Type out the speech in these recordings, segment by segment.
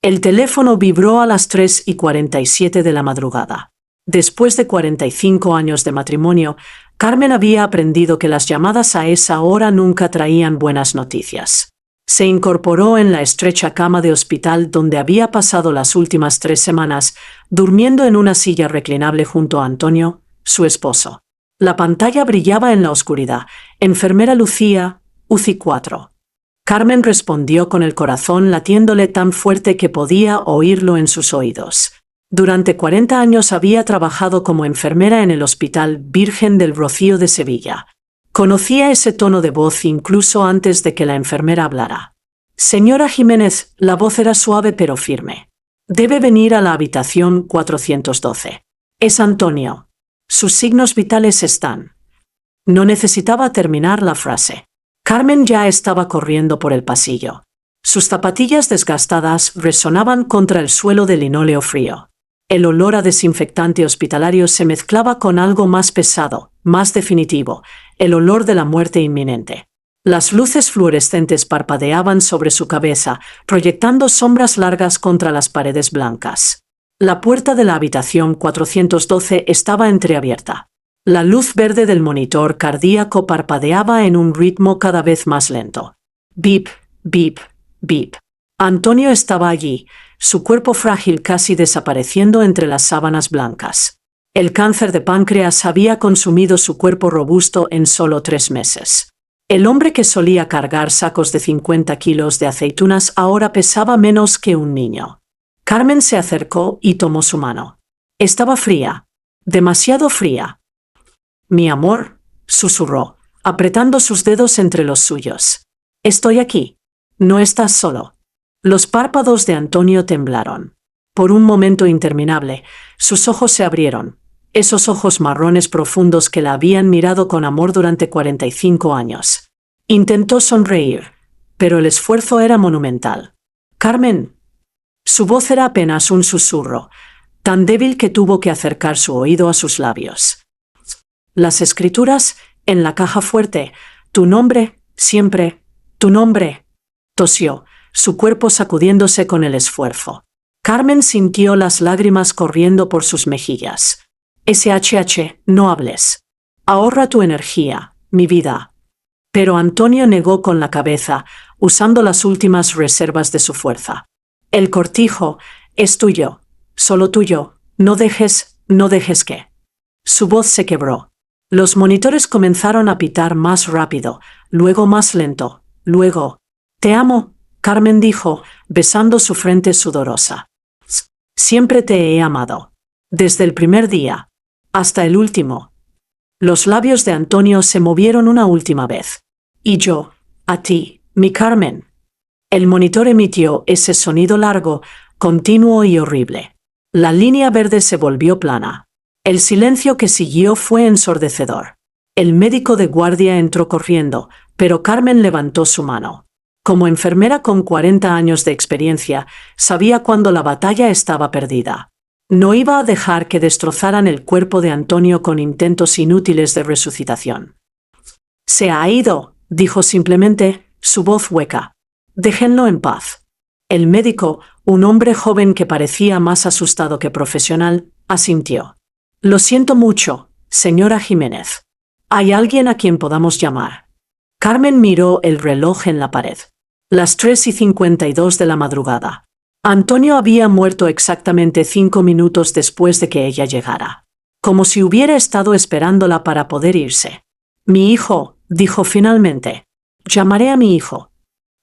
El teléfono vibró a las 3:47 de la madrugada. Después de 45 años de matrimonio, Carmen había aprendido que las llamadas a esa hora nunca traían buenas noticias. Se incorporó en la estrecha cama de hospital donde había pasado las últimas 3 semanas, durmiendo en una silla reclinable junto a Antonio, su esposo. La pantalla brillaba en la oscuridad. Enfermera Lucía, UCI 4. Carmen respondió con el corazón latiéndole tan fuerte que podía oírlo en sus oídos. Durante 40 años había trabajado como enfermera en el Hospital Virgen del Rocío de Sevilla. Conocía ese tono de voz incluso antes de que la enfermera hablara. Señora Jiménez, la voz era suave pero firme. Debe venir a la habitación 412. Es Antonio. Sus signos vitales están. No necesitaba terminar la frase. Carmen ya estaba corriendo por el pasillo. Sus zapatillas desgastadas resonaban contra el suelo de linóleo frío. El olor a desinfectante hospitalario se mezclaba con algo más pesado, más definitivo, el olor de la muerte inminente. Las luces fluorescentes parpadeaban sobre su cabeza, proyectando sombras largas contra las paredes blancas. La puerta de la habitación 412 estaba entreabierta. La luz verde del monitor cardíaco parpadeaba en un ritmo cada vez más lento. Bip, bip, bip. Antonio estaba allí, su cuerpo frágil casi desapareciendo entre las sábanas blancas. El cáncer de páncreas había consumido su cuerpo robusto en solo 3 meses. El hombre que solía cargar sacos de 50 kilos de aceitunas ahora pesaba menos que un niño. Carmen se acercó y tomó su mano. Estaba fría, demasiado fría. Mi amor, susurró, apretando sus dedos entre los suyos. Estoy aquí. No estás solo. Los párpados de Antonio temblaron. Por un momento interminable, sus ojos se abrieron, esos ojos marrones profundos que la habían mirado con amor durante 45 años. Intentó sonreír, pero el esfuerzo era monumental. Carmen. Su voz era apenas un susurro, tan débil que tuvo que acercar su oído a sus labios. Las escrituras, en la caja fuerte, tu nombre, siempre, tu nombre. Tosió, su cuerpo sacudiéndose con el esfuerzo. Carmen sintió las lágrimas corriendo por sus mejillas. SHH, no hables. Ahorra tu energía, mi vida. Pero Antonio negó con la cabeza, usando las últimas reservas de su fuerza. El cortijo es tuyo, solo tuyo, no dejes que. Su voz se quebró. Los monitores comenzaron a pitar más rápido, luego más lento, luego. Te amo, Carmen dijo, besando su frente sudorosa. Siempre te he amado. Desde el primer día. Hasta el último. Los labios de Antonio se movieron una última vez. Y yo, a ti, mi Carmen. El monitor emitió ese sonido largo, continuo y horrible. La línea verde se volvió plana. El silencio que siguió fue ensordecedor. El médico de guardia entró corriendo, pero Carmen levantó su mano. Como enfermera con 40 años de experiencia, sabía cuando la batalla estaba perdida. No iba a dejar que destrozaran el cuerpo de Antonio con intentos inútiles de resucitación. Se ha ido, dijo simplemente, su voz hueca. Déjenlo en paz. El médico, un hombre joven que parecía más asustado que profesional, asintió. Lo siento mucho, señora Jiménez. ¿Hay alguien a quien podamos llamar? Carmen miró el reloj en la pared. Las 3:52 de la madrugada. Antonio había muerto exactamente 5 minutos después de que ella llegara. Como si hubiera estado esperándola para poder irse. Mi hijo, dijo finalmente. Llamaré a mi hijo.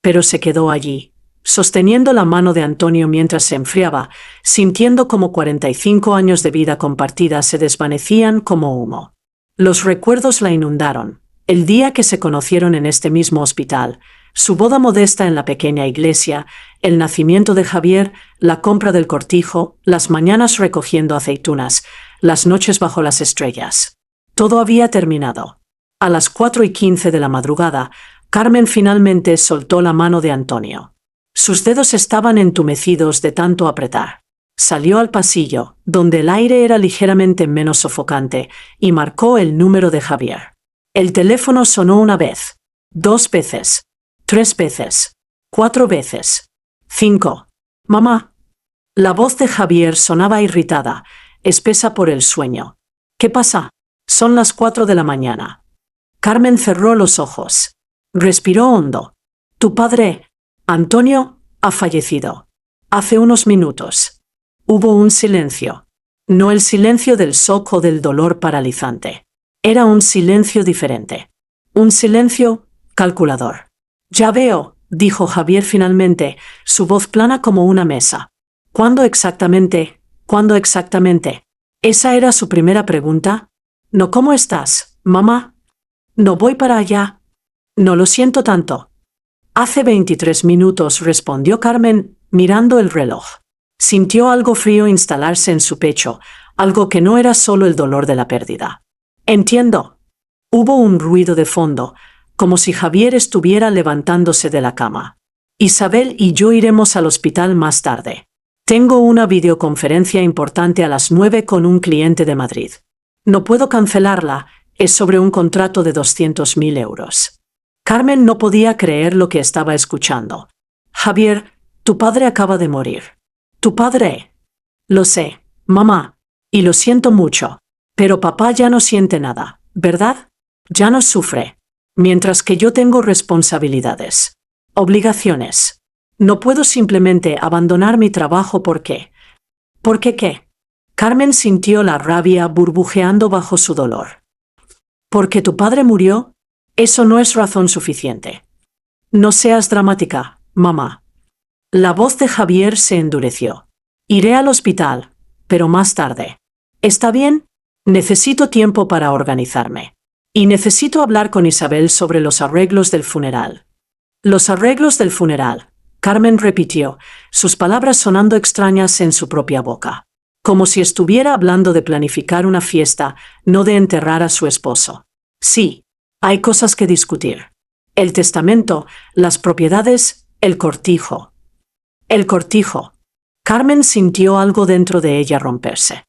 Pero se quedó allí, sosteniendo la mano de Antonio mientras se enfriaba, sintiendo como 45 años de vida compartida se desvanecían como humo. Los recuerdos la inundaron. El día que se conocieron en este mismo hospital, su boda modesta en la pequeña iglesia, el nacimiento de Javier, la compra del cortijo, las mañanas recogiendo aceitunas, las noches bajo las estrellas. Todo había terminado. A las 4:15 de la madrugada, Carmen finalmente soltó la mano de Antonio. Sus dedos estaban entumecidos de tanto apretar. Salió al pasillo, donde el aire era ligeramente menos sofocante, y marcó el número de Javier. El teléfono sonó una vez, 2 veces, 3 veces, 4 veces, 5. Mamá. La voz de Javier sonaba irritada, espesa por el sueño. ¿Qué pasa? Son las 4 de la mañana. Carmen cerró los ojos. Respiró hondo. Tu padre, Antonio, ha fallecido. Hace unos minutos. Hubo un silencio. No el silencio del shock o del dolor paralizante. Era un silencio diferente. Un silencio calculador. Ya veo, dijo Javier finalmente, su voz plana como una mesa. ¿Cuándo exactamente? ¿Cuándo exactamente? ¿Esa era su primera pregunta? No, ¿cómo estás, mamá? No voy para allá. No lo siento tanto. Hace 23 minutos, respondió Carmen, mirando el reloj. Sintió algo frío instalarse en su pecho, algo que no era solo el dolor de la pérdida. Entiendo. Hubo un ruido de fondo, como si Javier estuviera levantándose de la cama. Isabel y yo iremos al hospital más tarde. Tengo una videoconferencia importante a las 9 con un cliente de Madrid. No puedo cancelarla, es sobre un contrato de 200.000 euros. Carmen no podía creer lo que estaba escuchando. Javier, tu padre acaba de morir. ¿Tu padre? Lo sé, mamá, y lo siento mucho, pero papá ya no siente nada, ¿verdad? Ya no sufre, mientras que yo tengo responsabilidades, obligaciones. No puedo simplemente abandonar mi trabajo porque... ¿Por qué qué? Carmen sintió la rabia burbujeando bajo su dolor. ¿Porque tu padre murió? Eso no es razón suficiente. No seas dramática, mamá. La voz de Javier se endureció. Iré al hospital, pero más tarde. ¿Está bien? Necesito tiempo para organizarme. Y necesito hablar con Isabel sobre los arreglos del funeral. Los arreglos del funeral, Carmen repitió, sus palabras sonando extrañas en su propia boca. Como si estuviera hablando de planificar una fiesta, no de enterrar a su esposo. Sí, hay cosas que discutir. El testamento, las propiedades, el cortijo. El cortijo. Carmen sintió algo dentro de ella romperse.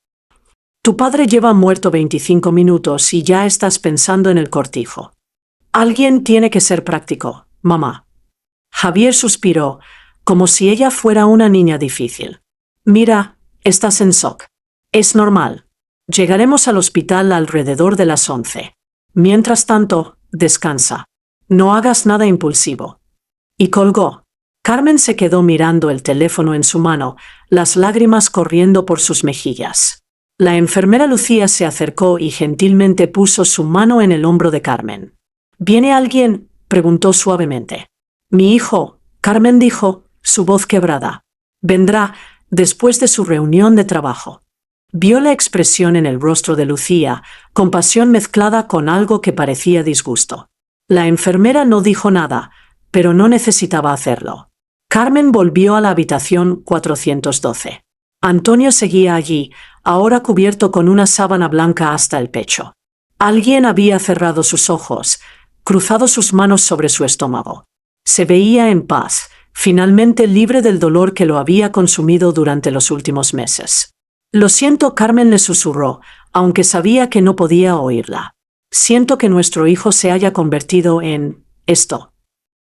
Tu padre lleva muerto 25 minutos y ya estás pensando en el cortijo. Alguien tiene que ser práctico, mamá. Javier suspiró, como si ella fuera una niña difícil. Mira, estás en shock. Es normal. Llegaremos al hospital alrededor de las 11. Mientras tanto, descansa. No hagas nada impulsivo. Y colgó. Carmen se quedó mirando el teléfono en su mano, las lágrimas corriendo por sus mejillas. La enfermera Lucía se acercó y gentilmente puso su mano en el hombro de Carmen. ¿Viene alguien?, preguntó suavemente. Mi hijo, Carmen dijo, su voz quebrada. Vendrá, después de su reunión de trabajo. Vio la expresión en el rostro de Lucía, compasión mezclada con algo que parecía disgusto. La enfermera no dijo nada, pero no necesitaba hacerlo. Carmen volvió a la habitación 412. Antonio seguía allí, ahora cubierto con una sábana blanca hasta el pecho. Alguien había cerrado sus ojos, cruzado sus manos sobre su estómago. Se veía en paz, finalmente libre del dolor que lo había consumido durante los últimos meses. Lo siento, Carmen le susurró, aunque sabía que no podía oírla. Siento que nuestro hijo se haya convertido en esto.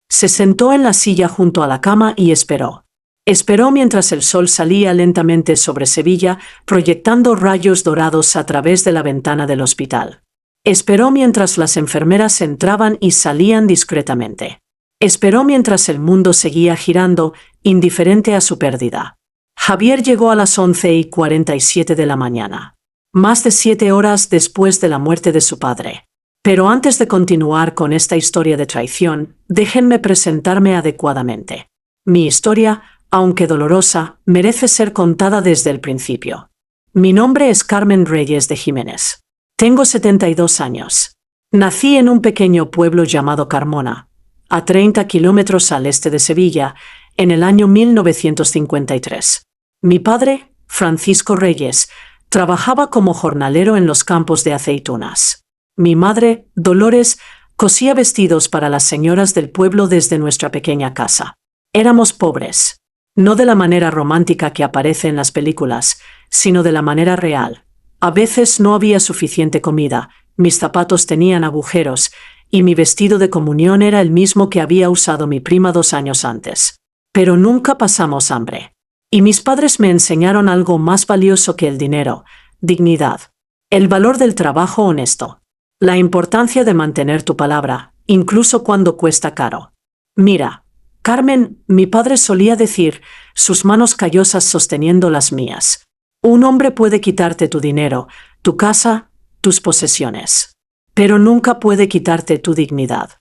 Se sentó en la silla junto a la cama y esperó. Esperó mientras el sol salía lentamente sobre Sevilla, proyectando rayos dorados a través de la ventana del hospital. Esperó mientras las enfermeras entraban y salían discretamente. Esperó mientras el mundo seguía girando, indiferente a su pérdida. Javier llegó a las 11:47 de la mañana. Más de 7 horas después de la muerte de su padre. Pero antes de continuar con esta historia de traición, déjenme presentarme adecuadamente. Mi historia, aunque dolorosa, merece ser contada desde el principio. Mi nombre es Carmen Reyes de Jiménez. Tengo 72 años. Nací en un pequeño pueblo llamado Carmona, a 30 kilómetros al este de Sevilla, en el año 1953. Mi padre, Francisco Reyes, trabajaba como jornalero en los campos de aceitunas. Mi madre, Dolores, cosía vestidos para las señoras del pueblo desde nuestra pequeña casa. Éramos pobres. No de la manera romántica que aparece en las películas, sino de la manera real. A veces no había suficiente comida, mis zapatos tenían agujeros, y mi vestido de comunión era el mismo que había usado mi prima 2 años antes. Pero nunca pasamos hambre. Y mis padres me enseñaron algo más valioso que el dinero: dignidad. El valor del trabajo honesto. La importancia de mantener tu palabra, incluso cuando cuesta caro. Mira, Carmen, mi padre solía decir, sus manos callosas sosteniendo las mías: un hombre puede quitarte tu dinero, tu casa, tus posesiones, pero nunca puede quitarte tu dignidad.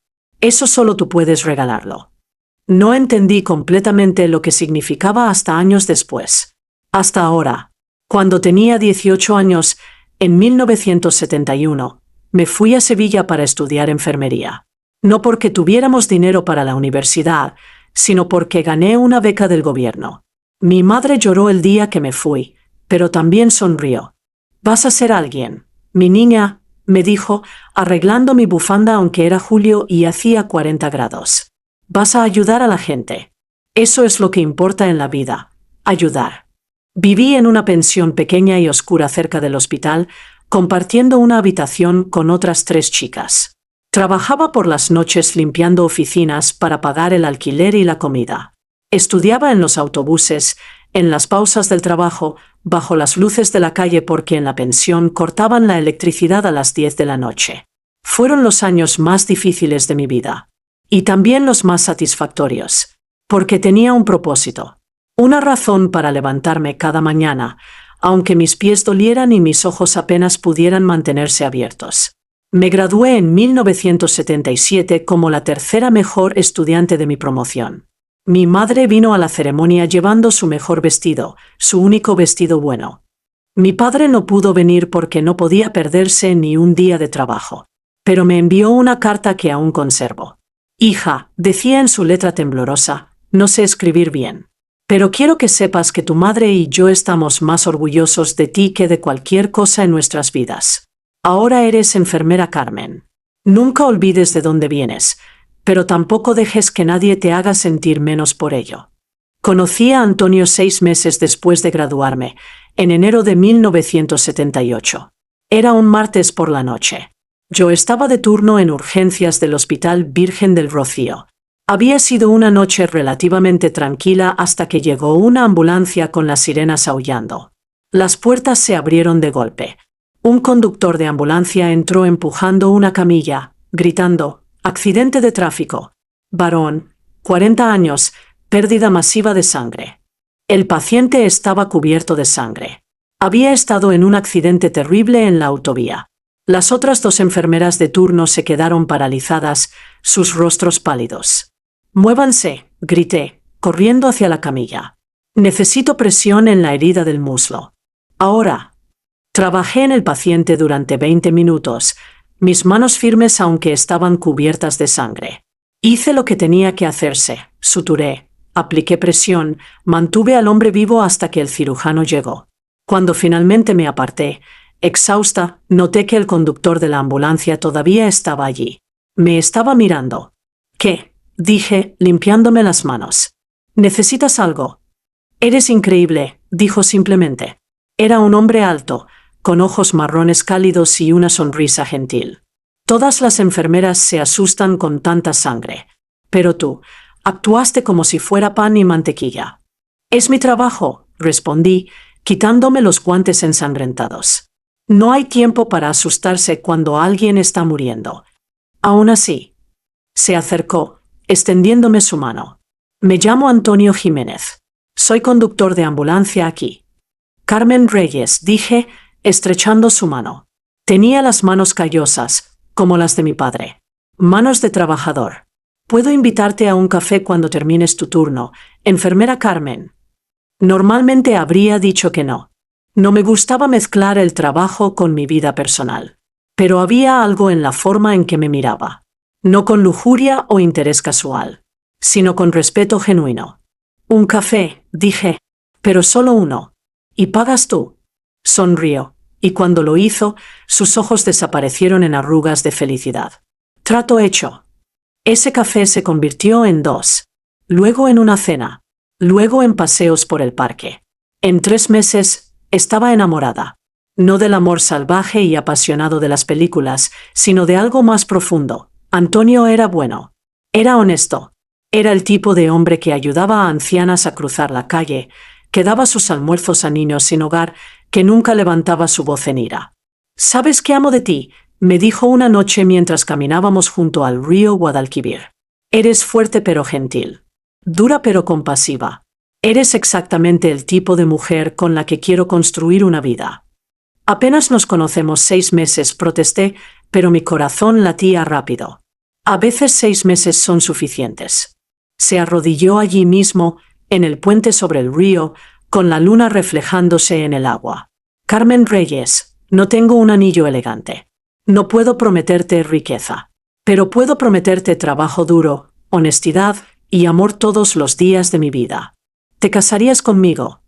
Eso solo tú puedes regalarlo. No entendí completamente lo que significaba hasta años después. Hasta ahora. Cuando tenía 18 años, en 1971, me fui a Sevilla para estudiar enfermería. No porque tuviéramos dinero para la universidad, sino porque gané una beca del gobierno. Mi madre lloró el día que me fui, pero también sonrió. «Vas a ser alguien, mi niña», me dijo, arreglando mi bufanda aunque era julio y hacía 40 grados. «Vas a ayudar a la gente. Eso es lo que importa en la vida, ayudar». Viví en una pensión pequeña y oscura cerca del hospital, compartiendo una habitación con otras 3 chicas. Trabajaba por las noches limpiando oficinas para pagar el alquiler y la comida. Estudiaba en los autobuses, en las pausas del trabajo, bajo las luces de la calle porque en la pensión cortaban la electricidad a las 10 de la noche. Fueron los años más difíciles de mi vida. Y también los más satisfactorios. Porque tenía un propósito. Una razón para levantarme cada mañana, aunque mis pies dolieran y mis ojos apenas pudieran mantenerse abiertos. Me gradué en 1977 como la tercera mejor estudiante de mi promoción. Mi madre vino a la ceremonia llevando su mejor vestido, su único vestido bueno. Mi padre no pudo venir porque no podía perderse ni un día de trabajo, pero me envió una carta que aún conservo. «Hija», decía en su letra temblorosa, «no sé escribir bien. Pero quiero que sepas que tu madre y yo estamos más orgullosos de ti que de cualquier cosa en nuestras vidas. Ahora eres enfermera Carmen. Nunca olvides de dónde vienes, pero tampoco dejes que nadie te haga sentir menos por ello». Conocí a Antonio 6 meses después de graduarme, en enero de 1978. Era un martes por la noche. Yo estaba de turno en urgencias del Hospital Virgen del Rocío. Había sido una noche relativamente tranquila hasta que llegó una ambulancia con las sirenas aullando. Las puertas se abrieron de golpe. Un conductor de ambulancia entró empujando una camilla, gritando: «Accidente de tráfico. Varón, 40 años, pérdida masiva de sangre». El paciente estaba cubierto de sangre. Había estado en un accidente terrible en la autovía. Las otras 2 enfermeras de turno se quedaron paralizadas, sus rostros pálidos. «Muévanse», grité, corriendo hacia la camilla. «Necesito presión en la herida del muslo. Ahora». Trabajé en el paciente durante 20 minutos, mis manos firmes aunque estaban cubiertas de sangre. Hice lo que tenía que hacerse, suturé, apliqué presión, mantuve al hombre vivo hasta que el cirujano llegó. Cuando finalmente me aparté, exhausta, noté que el conductor de la ambulancia todavía estaba allí. Me estaba mirando. «¿Qué?», dije, limpiándome las manos. «¿Necesitas algo?» «Eres increíble», dijo simplemente. Era un hombre alto, con ojos marrones cálidos y una sonrisa gentil. «Todas las enfermeras se asustan con tanta sangre. Pero tú, actuaste como si fuera pan y mantequilla». «Es mi trabajo», respondí, quitándome los guantes ensangrentados. No hay tiempo para asustarse cuando alguien está muriendo. Aún así. Se acercó, extendiéndome su mano. «Me llamo Antonio Jiménez. Soy conductor de ambulancia aquí». «Carmen Reyes», dije, estrechando su mano. Tenía las manos callosas, como las de mi padre. Manos de trabajador. «¿Puedo invitarte a un café cuando termines tu turno, enfermera Carmen?» Normalmente habría dicho que no. No me gustaba mezclar el trabajo con mi vida personal. Pero había algo en la forma en que me miraba. No con lujuria o interés casual, sino con respeto genuino. «Un café», dije, «pero solo uno. ¿Y pagas tú?» Sonrió, y cuando lo hizo, sus ojos desaparecieron en arrugas de felicidad. Trato hecho. Ese café se convirtió en 2. Luego en una cena. Luego en paseos por el parque. En 3 meses, estaba enamorada. No del amor salvaje y apasionado de las películas, sino de algo más profundo. Antonio era bueno. Era honesto. Era el tipo de hombre que ayudaba a ancianas a cruzar la calle, que daba sus almuerzos a niños sin hogar, que nunca levantaba su voz en ira. «¿Sabes qué amo de ti?», me dijo una noche mientras caminábamos junto al río Guadalquivir. «Eres fuerte pero gentil. Dura pero compasiva. Eres exactamente el tipo de mujer con la que quiero construir una vida». «Apenas nos conocemos 6 meses», protesté, pero mi corazón latía rápido. «A veces 6 meses son suficientes». Se arrodilló allí mismo, en el puente sobre el río, con la luna reflejándose en el agua. «Carmen Reyes, no tengo un anillo elegante. No puedo prometerte riqueza. Pero puedo prometerte trabajo duro, honestidad y amor todos los días de mi vida. ¿Te casarías conmigo?».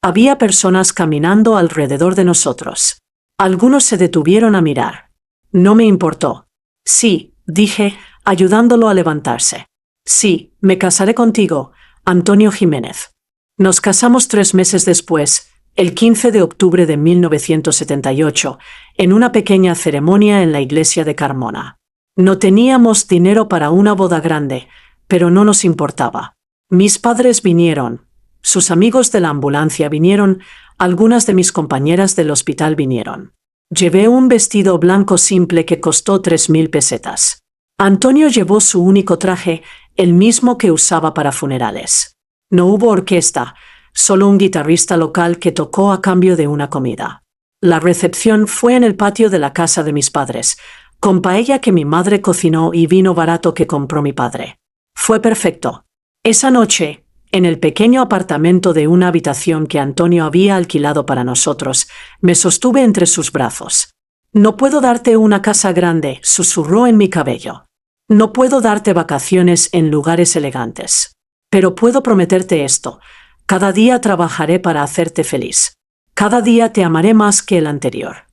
Había personas caminando alrededor de nosotros. Algunos se detuvieron a mirar. No me importó. «Sí», dije, ayudándolo a levantarse. «Sí, me casaré contigo, Antonio Jiménez». Nos casamos 3 meses después, el 15 de octubre de 1978, en una pequeña ceremonia en la iglesia de Carmona. No teníamos dinero para una boda grande, pero no nos importaba. Mis padres vinieron, sus amigos de la ambulancia vinieron, algunas de mis compañeras del hospital vinieron. Llevé un vestido blanco simple que costó 3.000 pesetas. Antonio llevó su único traje, el mismo que usaba para funerales. No hubo orquesta, solo un guitarrista local que tocó a cambio de una comida. La recepción fue en el patio de la casa de mis padres, con paella que mi madre cocinó y vino barato que compró mi padre. Fue perfecto. Esa noche, en el pequeño apartamento de una habitación que Antonio había alquilado para nosotros, me sostuve entre sus brazos. «No puedo darte una casa grande», susurró en mi cabello. «No puedo darte vacaciones en lugares elegantes. Pero puedo prometerte esto: cada día trabajaré para hacerte feliz. Cada día te amaré más que el anterior».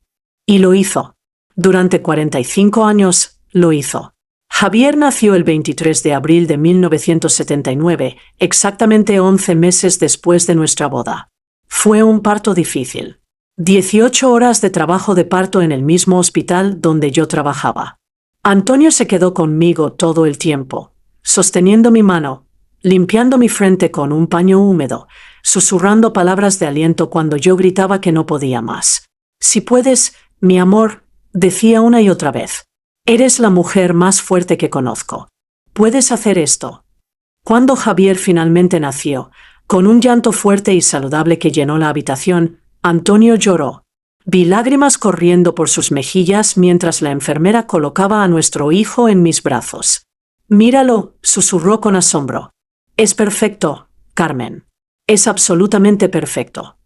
Y lo hizo. Durante 45 años, lo hizo. Javier nació el 23 de abril de 1979, exactamente 11 meses después de nuestra boda. Fue un parto difícil. 18 horas de trabajo de parto en el mismo hospital donde yo trabajaba. Antonio se quedó conmigo todo el tiempo, sosteniendo mi mano, limpiando mi frente con un paño húmedo, susurrando palabras de aliento cuando yo gritaba que no podía más. «Si puedes, mi amor», decía una y otra vez. «Eres la mujer más fuerte que conozco. Puedes hacer esto». Cuando Javier finalmente nació, con un llanto fuerte y saludable que llenó la habitación, Antonio lloró. Vi lágrimas corriendo por sus mejillas mientras la enfermera colocaba a nuestro hijo en mis brazos. «Míralo», susurró con asombro. «Es perfecto, Carmen. Es absolutamente perfecto».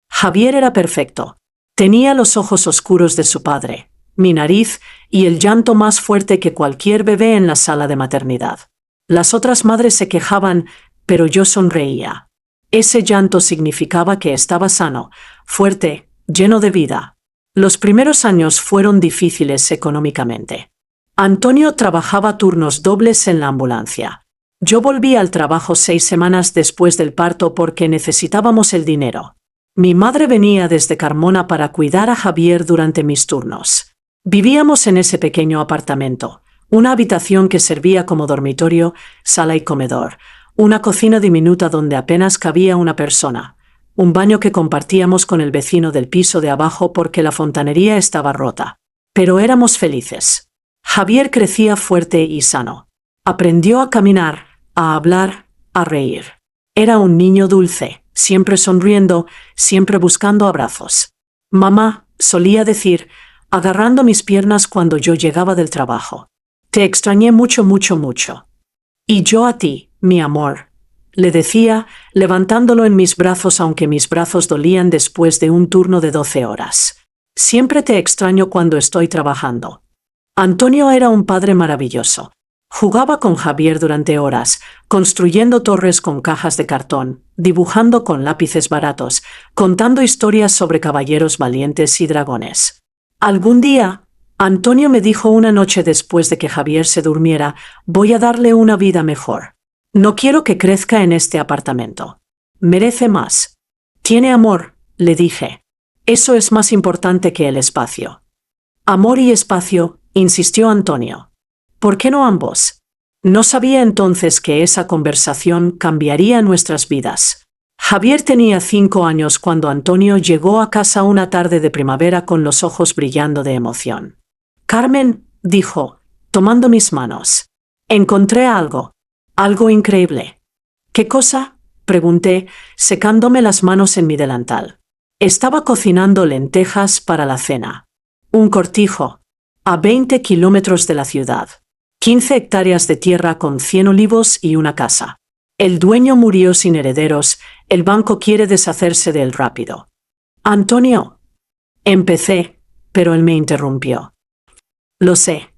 Javier era perfecto. Tenía los ojos oscuros de su padre, mi nariz y el llanto más fuerte que cualquier bebé en la sala de maternidad. Las otras madres se quejaban, pero yo sonreía. Ese llanto significaba que estaba sano, fuerte, lleno de vida. Los primeros años fueron difíciles económicamente. Antonio trabajaba turnos dobles en la ambulancia. Yo volví al trabajo 6 semanas después del parto porque necesitábamos el dinero. Mi madre venía desde Carmona para cuidar a Javier durante mis turnos. Vivíamos en ese pequeño apartamento, una habitación que servía como dormitorio, sala y comedor, una cocina diminuta donde apenas cabía una persona, un baño que compartíamos con el vecino del piso de abajo porque la fontanería estaba rota. Pero éramos felices. Javier crecía fuerte y sano. Aprendió a caminar, a hablar, a reír. Era un niño dulce, siempre sonriendo, siempre buscando abrazos. «Mamá», solía decir, agarrando mis piernas cuando yo llegaba del trabajo. «Te extrañé mucho, mucho, mucho». «Y yo a ti, mi amor», le decía, levantándolo en mis brazos aunque mis brazos dolían después de un turno de 12 horas. «Siempre te extraño cuando estoy trabajando». Antonio era un padre maravilloso. Jugaba con Javier durante horas, construyendo torres con cajas de cartón, dibujando con lápices baratos, contando historias sobre caballeros valientes y dragones. Algún día, Antonio me dijo una noche después de que Javier se durmiera, «Voy a darle una vida mejor. No quiero que crezca en este apartamento. Merece más». «Tiene amor», le dije. «Eso es más importante que el espacio». «Amor y espacio», insistió Antonio. «¿Por qué no ambos?». No sabía entonces que esa conversación cambiaría nuestras vidas. Javier tenía 5 años cuando Antonio llegó a casa una tarde de primavera con los ojos brillando de emoción. «Carmen», dijo, tomando mis manos. «Encontré algo. Algo increíble». «¿Qué cosa?», pregunté, secándome las manos en mi delantal. Estaba cocinando lentejas para la cena. Un cortijo. A 20 kilómetros de la ciudad. 15 hectáreas de tierra con 100 olivos y una casa. El dueño murió sin herederos, el banco quiere deshacerse de él rápido. «Antonio». Empecé, pero él me interrumpió. Lo sé.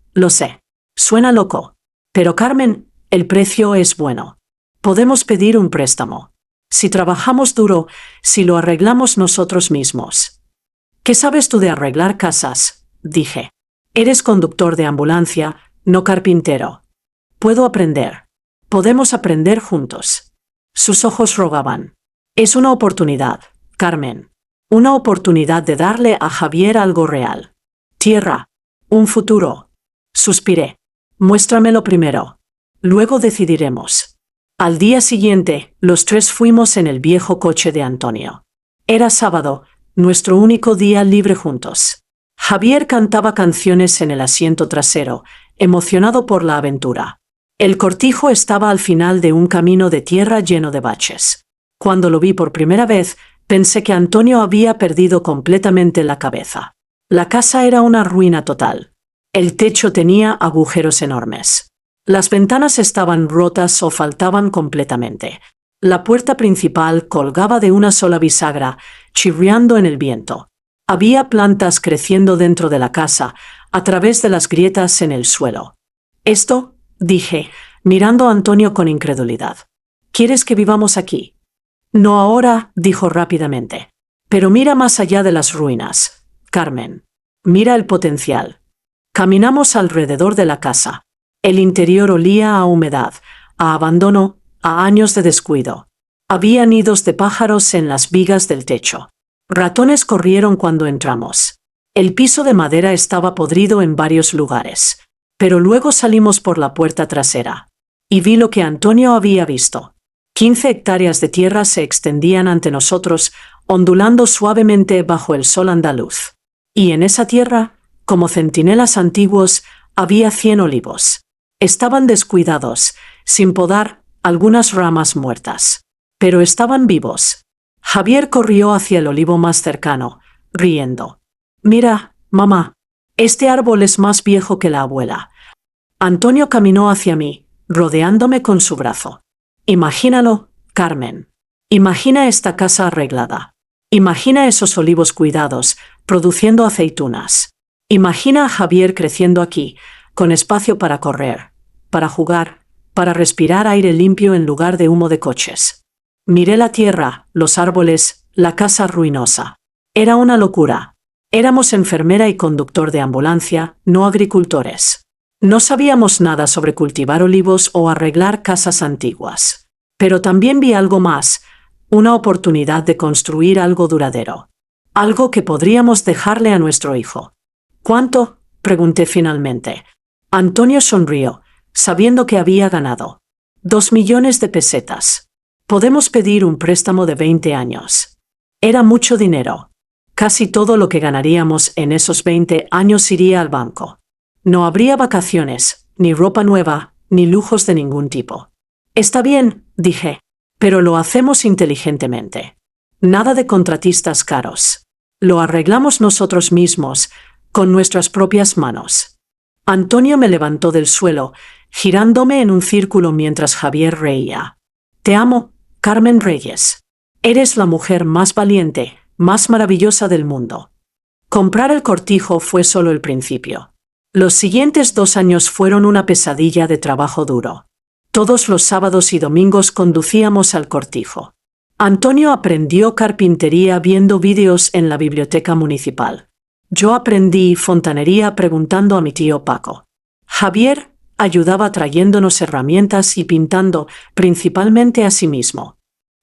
Suena loco. Pero Carmen, el precio es bueno. Podemos pedir un préstamo. Si trabajamos duro, si lo arreglamos nosotros mismos. «¿Qué sabes tú de arreglar casas?», dije. «Eres conductor de ambulancia, no carpintero». «Puedo aprender. Podemos aprender juntos». Sus ojos rogaban. «Es una oportunidad, Carmen. Una oportunidad de darle a Javier algo real. Tierra. Un futuro». Suspiré. «Muéstramelo primero. Luego decidiremos». Al día siguiente, los 3 fuimos en el viejo coche de Antonio. Era sábado, nuestro único día libre juntos. Javier cantaba canciones en el asiento trasero, emocionado por la aventura. El cortijo estaba al final de un camino de tierra lleno de baches. Cuando lo vi por primera vez, pensé que Antonio había perdido completamente la cabeza. La casa era una ruina total. El techo tenía agujeros enormes. Las ventanas estaban rotas o faltaban completamente. La puerta principal colgaba de una sola bisagra, chirriando en el viento. Había plantas creciendo dentro de la casa, a través de las grietas en el suelo. «¿Esto?», dije, mirando a Antonio con incredulidad. «¿Quieres que vivamos aquí?». «No ahora», dijo rápidamente. «Pero mira más allá de las ruinas, Carmen. Mira el potencial». Caminamos alrededor de la casa. El interior olía a humedad, a abandono, a años de descuido. Había nidos de pájaros en las vigas del techo. Ratones corrieron cuando entramos. El piso de madera estaba podrido en varios lugares. Pero luego salimos por la puerta trasera. Y vi lo que Antonio había visto. 15 hectáreas de tierra se extendían ante nosotros, ondulando suavemente bajo el sol andaluz. Y en esa tierra, como centinelas antiguos, había 100 olivos. Estaban descuidados, sin podar, algunas ramas muertas. Pero estaban vivos. Javier corrió hacia el olivo más cercano, riendo. «Mira, mamá, este árbol es más viejo que la abuela». Antonio caminó hacia mí, rodeándome con su brazo. «Imagínalo, Carmen. Imagina esta casa arreglada. Imagina esos olivos cuidados, produciendo aceitunas. Imagina a Javier creciendo aquí, con espacio para correr, para jugar, para respirar aire limpio en lugar de humo de coches». Miré la tierra, los árboles, la casa ruinosa. Era una locura. Éramos enfermera y conductor de ambulancia, no agricultores. No sabíamos nada sobre cultivar olivos o arreglar casas antiguas. Pero también vi algo más, una oportunidad de construir algo duradero. Algo que podríamos dejarle a nuestro hijo. «¿Cuánto?», pregunté finalmente. Antonio sonrió, sabiendo que había ganado. 2 millones de pesetas. Podemos pedir un préstamo de 20 años. Era mucho dinero. Casi todo lo que ganaríamos en esos 20 años iría al banco. No habría vacaciones, ni ropa nueva, ni lujos de ningún tipo. «Está bien», dije, «pero lo hacemos inteligentemente. Nada de contratistas caros. Lo arreglamos nosotros mismos, con nuestras propias manos». Antonio me levantó del suelo, girándome en un círculo mientras Javier reía. «Te amo, Carmen Reyes. Eres la mujer más valiente, más maravillosa del mundo». Comprar el cortijo fue solo el principio. Los siguientes 2 años fueron una pesadilla de trabajo duro. Todos los sábados y domingos conducíamos al cortijo. Antonio aprendió carpintería viendo vídeos en la biblioteca municipal. Yo aprendí fontanería preguntando a mi tío Paco. Javier ayudaba trayéndonos herramientas y pintando, principalmente a sí mismo.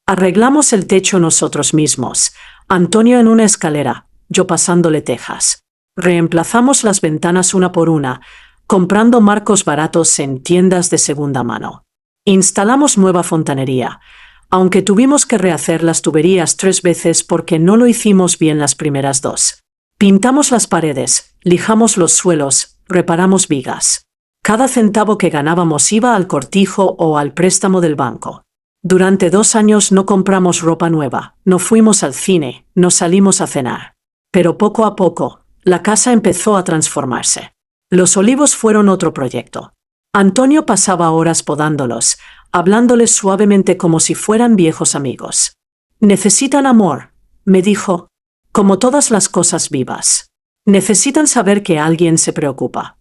Arreglamos el techo nosotros mismos, Antonio en una escalera, yo pasándole tejas. Reemplazamos las ventanas una por una, comprando marcos baratos en tiendas de segunda mano. Instalamos nueva fontanería, aunque tuvimos que rehacer las tuberías 3 veces porque no lo hicimos bien las primeras 2. Pintamos las paredes, lijamos los suelos, reparamos vigas. Cada centavo que ganábamos iba al cortijo o al préstamo del banco. Durante 2 años no compramos ropa nueva, no fuimos al cine, no salimos a cenar. Pero poco a poco, la casa empezó a transformarse. Los olivos fueron otro proyecto. Antonio pasaba horas podándolos, hablándoles suavemente como si fueran viejos amigos. Necesitan amor, me dijo, como todas las cosas vivas. Necesitan saber que alguien se preocupa.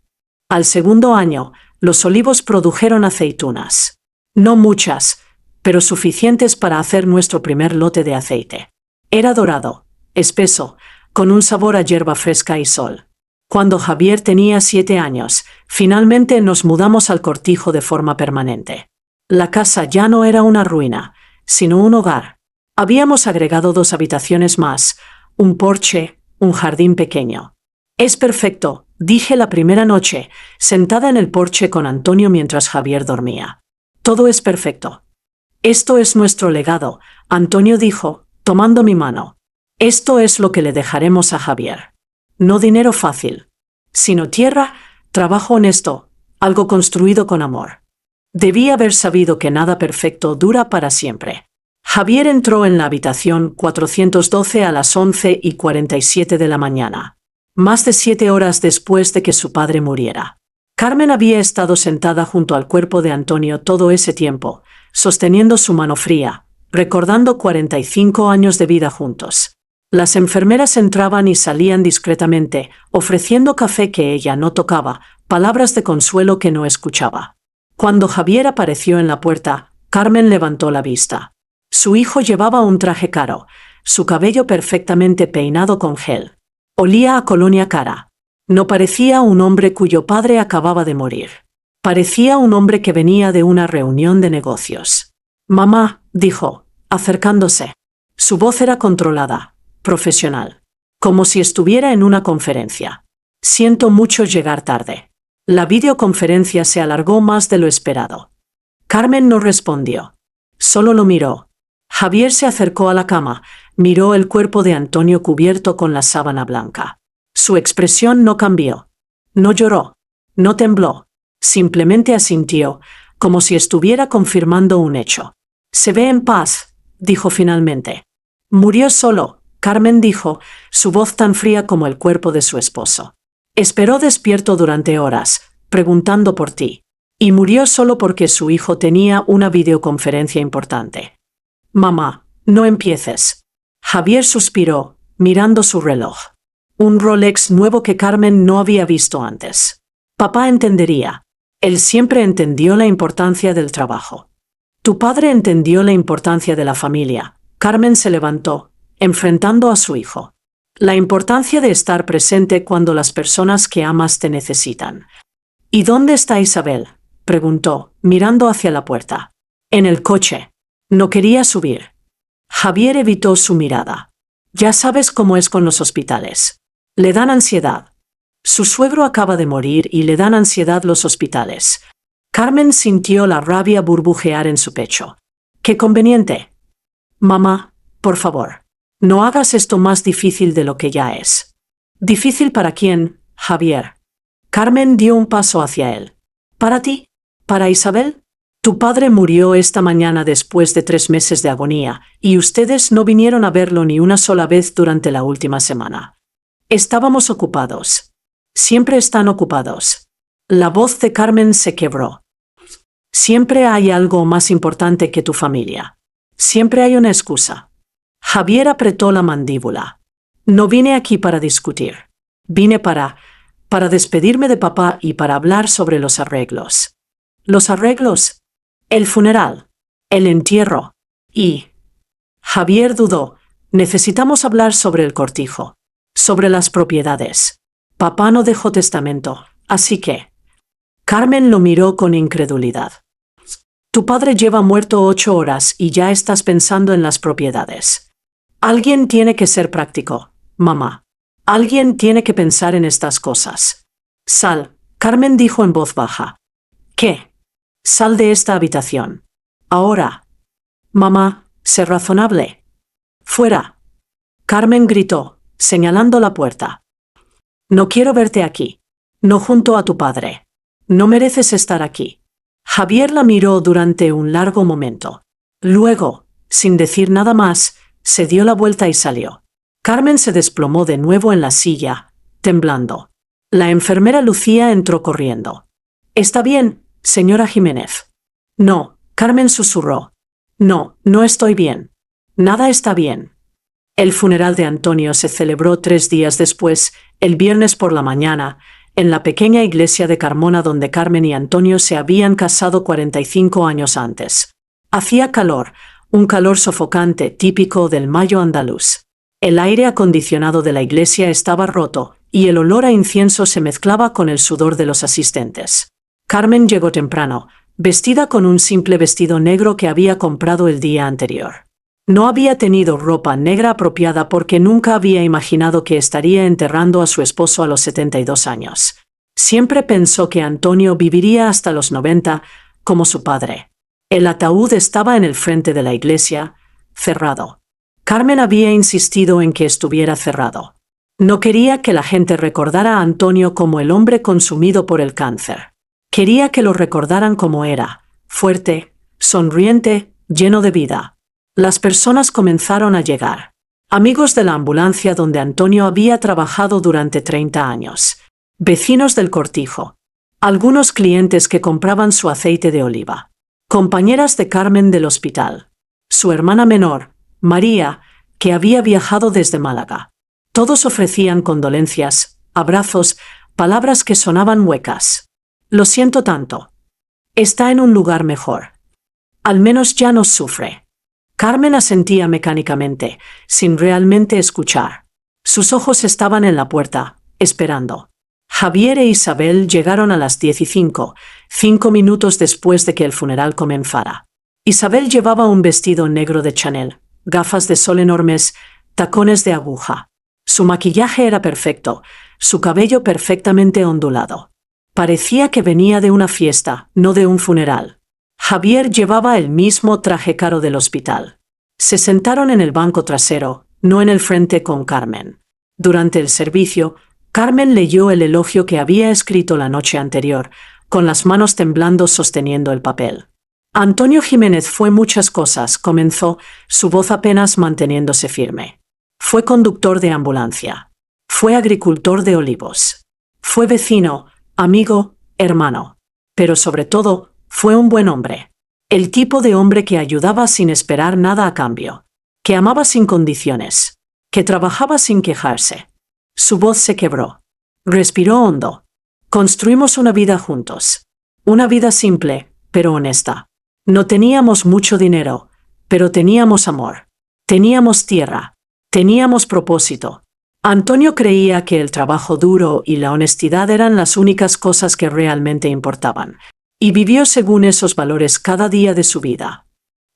Al segundo año, los olivos produjeron aceitunas. No muchas, pero suficientes para hacer nuestro primer lote de aceite. Era dorado, espeso, con un sabor a hierba fresca y sol. Cuando Javier tenía 7 años, finalmente nos mudamos al cortijo de forma permanente. La casa ya no era una ruina, sino un hogar. Habíamos agregado 2 habitaciones más, un porche, un jardín pequeño. Es perfecto, dije la primera noche, sentada en el porche con Antonio mientras Javier dormía. Todo es perfecto. Esto es nuestro legado, Antonio dijo, tomando mi mano. Esto es lo que le dejaremos a Javier. No dinero fácil, sino tierra, trabajo honesto, algo construido con amor. Debí haber sabido que nada perfecto dura para siempre. Javier entró en la habitación 412 a las 11:47 de la mañana. Más de 7 horas después de que su padre muriera. Carmen había estado sentada junto al cuerpo de Antonio todo ese tiempo, sosteniendo su mano fría, recordando 45 años de vida juntos. Las enfermeras entraban y salían discretamente, ofreciendo café que ella no tocaba, palabras de consuelo que no escuchaba. Cuando Javier apareció en la puerta, Carmen levantó la vista. Su hijo llevaba un traje caro, su cabello perfectamente peinado con gel. Olía a colonia cara. No parecía un hombre cuyo padre acababa de morir. Parecía un hombre que venía de una reunión de negocios. Mamá, dijo, acercándose. Su voz era controlada, profesional, como si estuviera en una conferencia. Siento mucho llegar tarde. La videoconferencia se alargó más de lo esperado. Carmen no respondió. Solo lo miró. Javier se acercó a la cama, miró el cuerpo de Antonio cubierto con la sábana blanca. Su expresión no cambió. No lloró. No tembló. Simplemente asintió, como si estuviera confirmando un hecho. Se ve en paz, dijo finalmente. Murió solo, Carmen dijo, su voz tan fría como el cuerpo de su esposo. Esperó despierto durante horas, preguntando por ti. Y murió solo porque su hijo tenía una videoconferencia importante. Mamá, no empieces. Javier suspiró, mirando su reloj. Un Rolex nuevo que Carmen no había visto antes. Papá entendería. Él siempre entendió la importancia del trabajo. Tu padre entendió la importancia de la familia. Carmen se levantó, enfrentando a su hijo. La importancia de estar presente cuando las personas que amas te necesitan. ¿Y dónde está Isabel?, preguntó, mirando hacia la puerta. En el coche. No quería subir. Javier evitó su mirada. Ya sabes cómo es con los hospitales. Le dan ansiedad. Su suegro acaba de morir y le dan ansiedad los hospitales. Carmen sintió la rabia burbujear en su pecho. ¡Qué conveniente! Mamá, por favor, no hagas esto más difícil de lo que ya es. ¿Difícil para quién, Javier? Carmen dio un paso hacia él. ¿Para ti? ¿Para Isabel? Tu padre murió esta mañana después de 3 meses de agonía, y ustedes no vinieron a verlo ni una sola vez durante la última semana. Estábamos ocupados. Siempre están ocupados. La voz de Carmen se quebró. Siempre hay algo más importante que tu familia. Siempre hay una excusa. Javier apretó la mandíbula. No vine aquí para discutir. Vine para despedirme de papá y para hablar sobre los arreglos. ¿Los arreglos? El funeral. El entierro. Y... Javier dudó. Necesitamos hablar sobre el cortijo. Sobre las propiedades. Papá no dejó testamento, así que... Carmen lo miró con incredulidad. Tu padre lleva muerto 8 horas y ya estás pensando en las propiedades. Alguien tiene que ser práctico, mamá. Alguien tiene que pensar en estas cosas. Sal, Carmen dijo en voz baja. ¿Qué? Sal de esta habitación. Ahora. Mamá, sé razonable. Fuera. Carmen gritó, señalando la puerta. No quiero verte aquí. No junto a tu padre. No mereces estar aquí. Javier la miró durante un largo momento. Luego, sin decir nada más, se dio la vuelta y salió. Carmen se desplomó de nuevo en la silla, temblando. La enfermera Lucía entró corriendo. «¿Está bien, señora Jiménez?» «No», Carmen susurró. «No, no estoy bien. Nada está bien». El funeral de Antonio se celebró 3 días después, el viernes por la mañana, en la pequeña iglesia de Carmona donde Carmen y Antonio se habían casado 45 años antes. Hacía calor, un calor sofocante típico del mayo andaluz. El aire acondicionado de la iglesia estaba roto y el olor a incienso se mezclaba con el sudor de los asistentes. Carmen llegó temprano, vestida con un simple vestido negro que había comprado el día anterior. No había tenido ropa negra apropiada porque nunca había imaginado que estaría enterrando a su esposo a los 72 años. Siempre pensó que Antonio viviría hasta los 90, como su padre. El ataúd estaba en el frente de la iglesia, cerrado. Carmen había insistido en que estuviera cerrado. No quería que la gente recordara a Antonio como el hombre consumido por el cáncer. Quería que lo recordaran como era, fuerte, sonriente, lleno de vida. Las personas comenzaron a llegar. Amigos de la ambulancia donde Antonio había trabajado durante 30 años. Vecinos del cortijo. Algunos clientes que compraban su aceite de oliva. Compañeras de Carmen del hospital. Su hermana menor, María, que había viajado desde Málaga. Todos ofrecían condolencias, abrazos, palabras que sonaban huecas. «Lo siento tanto. Está en un lugar mejor. Al menos ya no sufre». Carmen asentía mecánicamente, sin realmente escuchar. Sus ojos estaban en la puerta, esperando. Javier e Isabel llegaron a las 10:05, 5 minutos después de que el funeral comenzara. Isabel llevaba un vestido negro de Chanel, gafas de sol enormes, tacones de aguja. Su maquillaje era perfecto, su cabello perfectamente ondulado. Parecía que venía de una fiesta, no de un funeral. Javier llevaba el mismo traje caro del hospital. Se sentaron en el banco trasero, no en el frente con Carmen. Durante el servicio, Carmen leyó el elogio que había escrito la noche anterior, con las manos temblando sosteniendo el papel. Antonio Jiménez fue muchas cosas, comenzó, su voz apenas manteniéndose firme. Fue conductor de ambulancia. Fue agricultor de olivos. Fue vecino, amigo, hermano. Pero sobre todo, fue un buen hombre. El tipo de hombre que ayudaba sin esperar nada a cambio. Que amaba sin condiciones. Que trabajaba sin quejarse. Su voz se quebró. Respiró hondo. Construimos una vida juntos. Una vida simple, pero honesta. No teníamos mucho dinero, pero teníamos amor. Teníamos tierra. Teníamos propósito. Antonio creía que el trabajo duro y la honestidad eran las únicas cosas que realmente importaban, y vivió según esos valores cada día de su vida.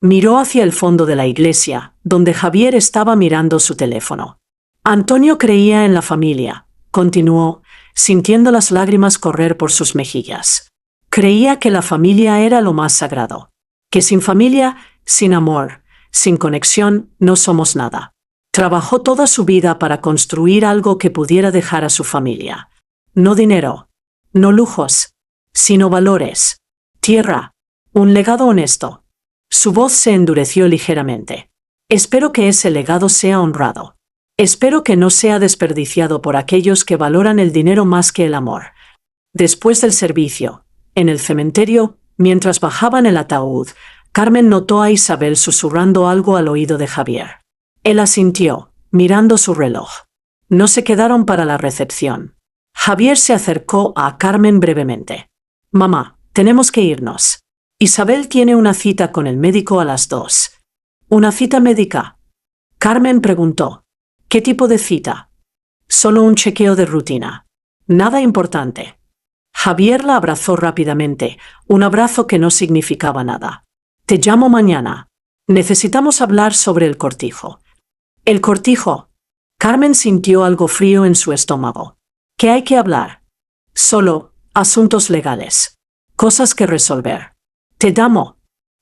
Miró hacia el fondo de la iglesia, donde Javier estaba mirando su teléfono. Antonio creía en la familia, continuó, sintiendo las lágrimas correr por sus mejillas. Creía que la familia era lo más sagrado, que sin familia, sin amor, sin conexión, no somos nada. Trabajó toda su vida para construir algo que pudiera dejar a su familia. No dinero, no lujos, sino valores, tierra, un legado honesto. Su voz se endureció ligeramente. Espero que ese legado sea honrado. Espero que no sea desperdiciado por aquellos que valoran el dinero más que el amor. Después del servicio, en el cementerio, mientras bajaban el ataúd, Carmen notó a Isabel susurrando algo al oído de Javier. Él asintió, mirando su reloj. No se quedaron para la recepción. Javier se acercó a Carmen brevemente. «Mamá, tenemos que irnos. Isabel tiene una cita con el médico a las 2. ¿Una cita médica?» Carmen preguntó. «¿Qué tipo de cita?» «Solo un chequeo de rutina. Nada importante». Javier la abrazó rápidamente, un abrazo que no significaba nada. «Te llamo mañana. Necesitamos hablar sobre el cortijo». «¿El cortijo?» Carmen sintió algo frío en su estómago. «¿Qué hay que hablar?» «Solo asuntos legales. Cosas que resolver». «Te llamo».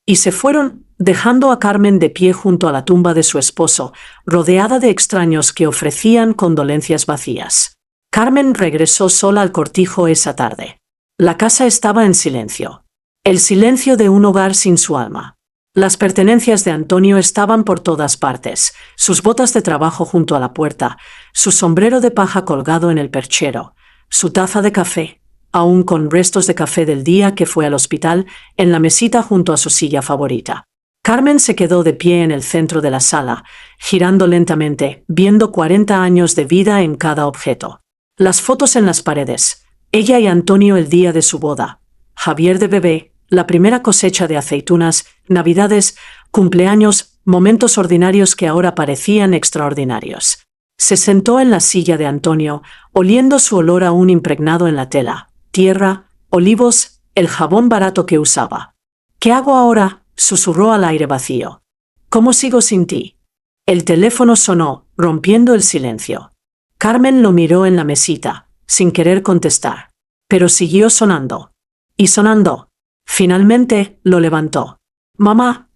Y se fueron, dejando a Carmen de pie junto a la tumba de su esposo, rodeada de extraños que ofrecían condolencias vacías. Carmen regresó sola al cortijo esa tarde. La casa estaba en silencio. El silencio de un hogar sin su alma. Las pertenencias de Antonio estaban por todas partes, sus botas de trabajo junto a la puerta, su sombrero de paja colgado en el perchero, su taza de café, aún con restos de café del día que fue al hospital, en la mesita junto a su silla favorita. Carmen se quedó de pie en el centro de la sala, girando lentamente, viendo 40 años de vida en cada objeto. Las fotos en las paredes, ella y Antonio el día de su boda, Javier de bebé, la primera cosecha de aceitunas, navidades, cumpleaños, momentos ordinarios que ahora parecían extraordinarios. Se sentó en la silla de Antonio, oliendo su olor aún impregnado en la tela, tierra, olivos, el jabón barato que usaba. ¿Qué hago ahora?, susurró al aire vacío. ¿Cómo sigo sin ti? El teléfono sonó, rompiendo el silencio. Carmen lo miró en la mesita, sin querer contestar. Pero siguió sonando. Y sonando. Finalmente, lo levantó. «Mamá».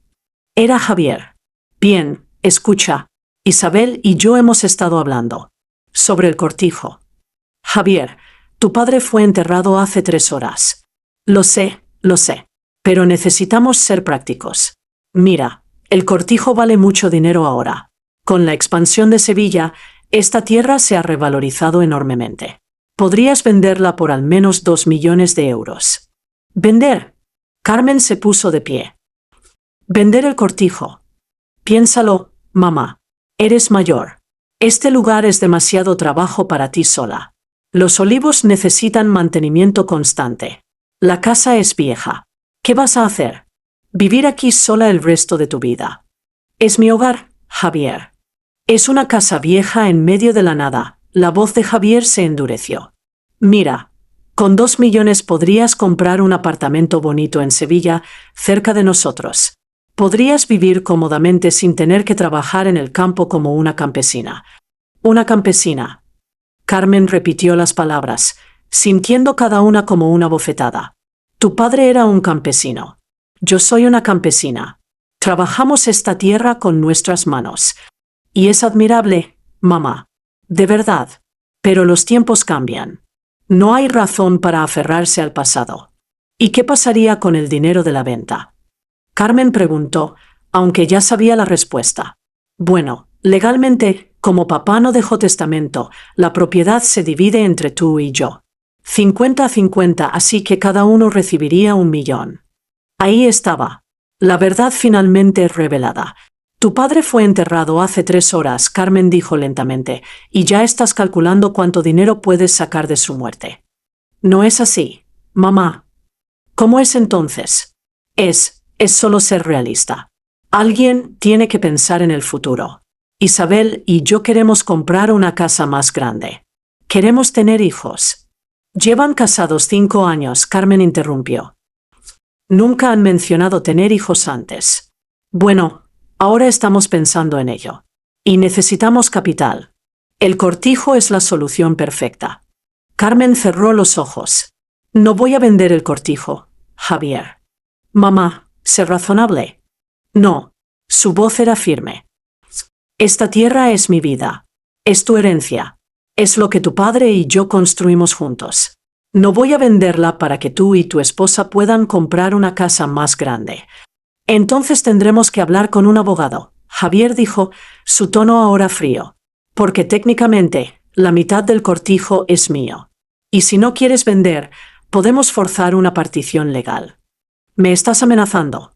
Era Javier. «Bien, escucha. Isabel y yo hemos estado hablando. Sobre el cortijo. Javier, tu padre fue enterrado hace 3 horas. Lo sé. Pero necesitamos ser prácticos. Mira, el cortijo vale mucho dinero ahora. Con la expansión de Sevilla, esta tierra se ha revalorizado enormemente. Podrías venderla por al menos 2 millones de euros. ¿Vender? Carmen se puso de pie. Vender el cortijo. Piénsalo, mamá. Eres mayor. Este lugar es demasiado trabajo para ti sola. Los olivos necesitan mantenimiento constante. La casa es vieja. ¿Qué vas a hacer? Vivir aquí sola el resto de tu vida. Es mi hogar, Javier. Es una casa vieja en medio de la nada. La voz de Javier se endureció. Mira, con 2 millones podrías comprar un apartamento bonito en Sevilla, cerca de nosotros. Podrías vivir cómodamente sin tener que trabajar en el campo como una campesina. Una campesina. Carmen repitió las palabras, sintiendo cada una como una bofetada. Tu padre era un campesino. Yo soy una campesina. Trabajamos esta tierra con nuestras manos. Y es admirable, mamá. De verdad. Pero los tiempos cambian. No hay razón para aferrarse al pasado. ¿Y qué pasaría con el dinero de la venta? Carmen preguntó, aunque ya sabía la respuesta. Bueno, legalmente, como papá no dejó testamento, la propiedad se divide entre tú y yo. 50-50, así que cada uno recibiría 1 millón. Ahí estaba. La verdad finalmente revelada. Tu padre fue enterrado hace 3 horas, Carmen dijo lentamente, y ya estás calculando cuánto dinero puedes sacar de su muerte. No es así, mamá. ¿Cómo es entonces? Es solo ser realista. Alguien tiene que pensar en el futuro. Isabel y yo queremos comprar una casa más grande. Queremos tener hijos. Llevan casados 5 años, Carmen interrumpió. Nunca han mencionado tener hijos antes. Bueno, ahora estamos pensando en ello. Y necesitamos capital. El cortijo es la solución perfecta. Carmen cerró los ojos. No voy a vender el cortijo, Javier. Mamá, sé razonable. No. Su voz era firme. Esta tierra es mi vida. Es tu herencia. Es lo que tu padre y yo construimos juntos. No voy a venderla para que tú y tu esposa puedan comprar una casa más grande. Entonces tendremos que hablar con un abogado, Javier dijo, su tono ahora frío. Porque técnicamente, la mitad del cortijo es mío. Y si no quieres vender, podemos forzar una partición legal. ¿Me estás amenazando?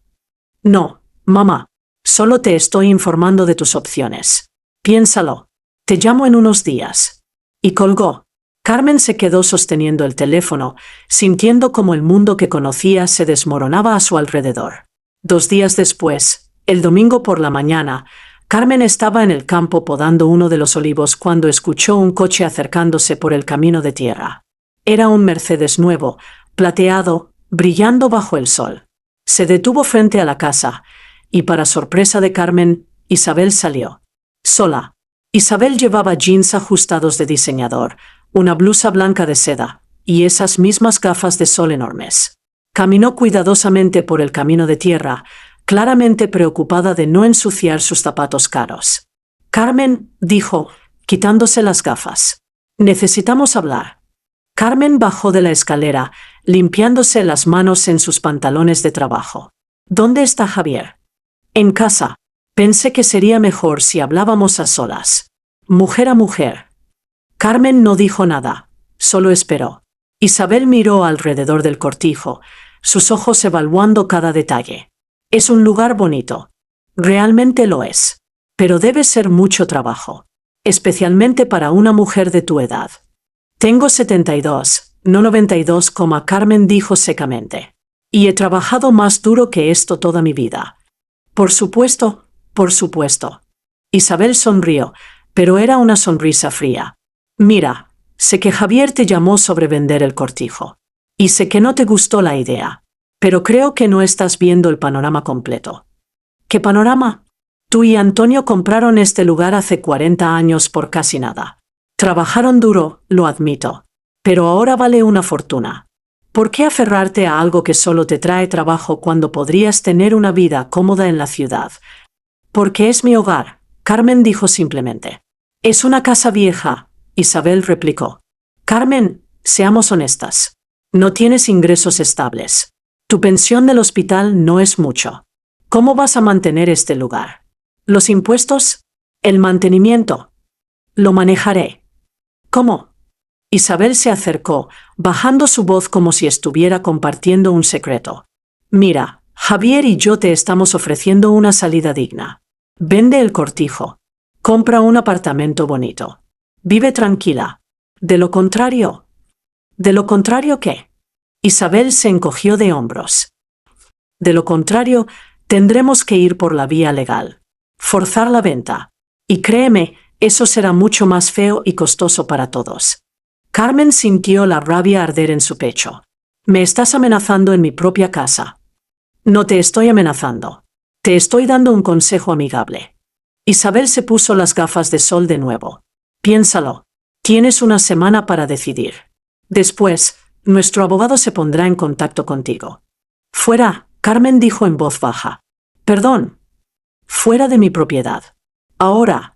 No, mamá. Solo te estoy informando de tus opciones. Piénsalo. Te llamo en unos días. Y colgó. Carmen se quedó sosteniendo el teléfono, sintiendo como el mundo que conocía se desmoronaba a su alrededor. 2 días después, el domingo por la mañana, Carmen estaba en el campo podando uno de los olivos cuando escuchó un coche acercándose por el camino de tierra. Era un Mercedes nuevo, plateado, brillando bajo el sol. Se detuvo frente a la casa, y para sorpresa de Carmen, Isabel salió. Sola. Isabel llevaba jeans ajustados de diseñador, una blusa blanca de seda, y esas mismas gafas de sol enormes. Caminó cuidadosamente por el camino de tierra, claramente preocupada de no ensuciar sus zapatos caros. Carmen, dijo, quitándose las gafas. Necesitamos hablar. Carmen bajó de la escalera, limpiándose las manos en sus pantalones de trabajo. ¿Dónde está Javier? En casa. Pensé que sería mejor si hablábamos a solas. Mujer a mujer. Carmen no dijo nada, solo esperó. Isabel miró alrededor del cortijo, sus ojos evaluando cada detalle. Es un lugar bonito. Realmente lo es. Pero debe ser mucho trabajo. Especialmente para una mujer de tu edad. Tengo 72, no 92, como Carmen dijo secamente. Y he trabajado más duro que esto toda mi vida. Por supuesto, por supuesto. Isabel sonrió, pero era una sonrisa fría. Mira, sé que Javier te llamó sobre vender el cortijo. Y sé que no te gustó la idea. Pero creo que no estás viendo el panorama completo. ¿Qué panorama? Tú y Antonio compraron este lugar hace 40 años por casi nada. Trabajaron duro, lo admito. Pero ahora vale una fortuna. ¿Por qué aferrarte a algo que solo te trae trabajo cuando podrías tener una vida cómoda en la ciudad? Porque es mi hogar, Carmen dijo simplemente. Es una casa vieja, Isabel replicó. Carmen, seamos honestas. No tienes ingresos estables. Tu pensión del hospital no es mucho. ¿Cómo vas a mantener este lugar? ¿Los impuestos? ¿El mantenimiento? Lo manejaré. ¿Cómo? Isabel se acercó, bajando su voz como si estuviera compartiendo un secreto. Mira, Javier y yo te estamos ofreciendo una salida digna. Vende el cortijo. Compra un apartamento bonito. Vive tranquila. ¿De lo contrario? ¿De lo contrario qué? Isabel se encogió de hombros. De lo contrario, tendremos que ir por la vía legal. Forzar la venta. Y créeme, eso será mucho más feo y costoso para todos. Carmen sintió la rabia arder en su pecho. Me estás amenazando en mi propia casa. No te estoy amenazando. Te estoy dando un consejo amigable. Isabel se puso las gafas de sol de nuevo. Piénsalo. Tienes una semana para decidir. Después, nuestro abogado se pondrá en contacto contigo. Fuera, Carmen dijo en voz baja. Perdón. Fuera de mi propiedad. Ahora.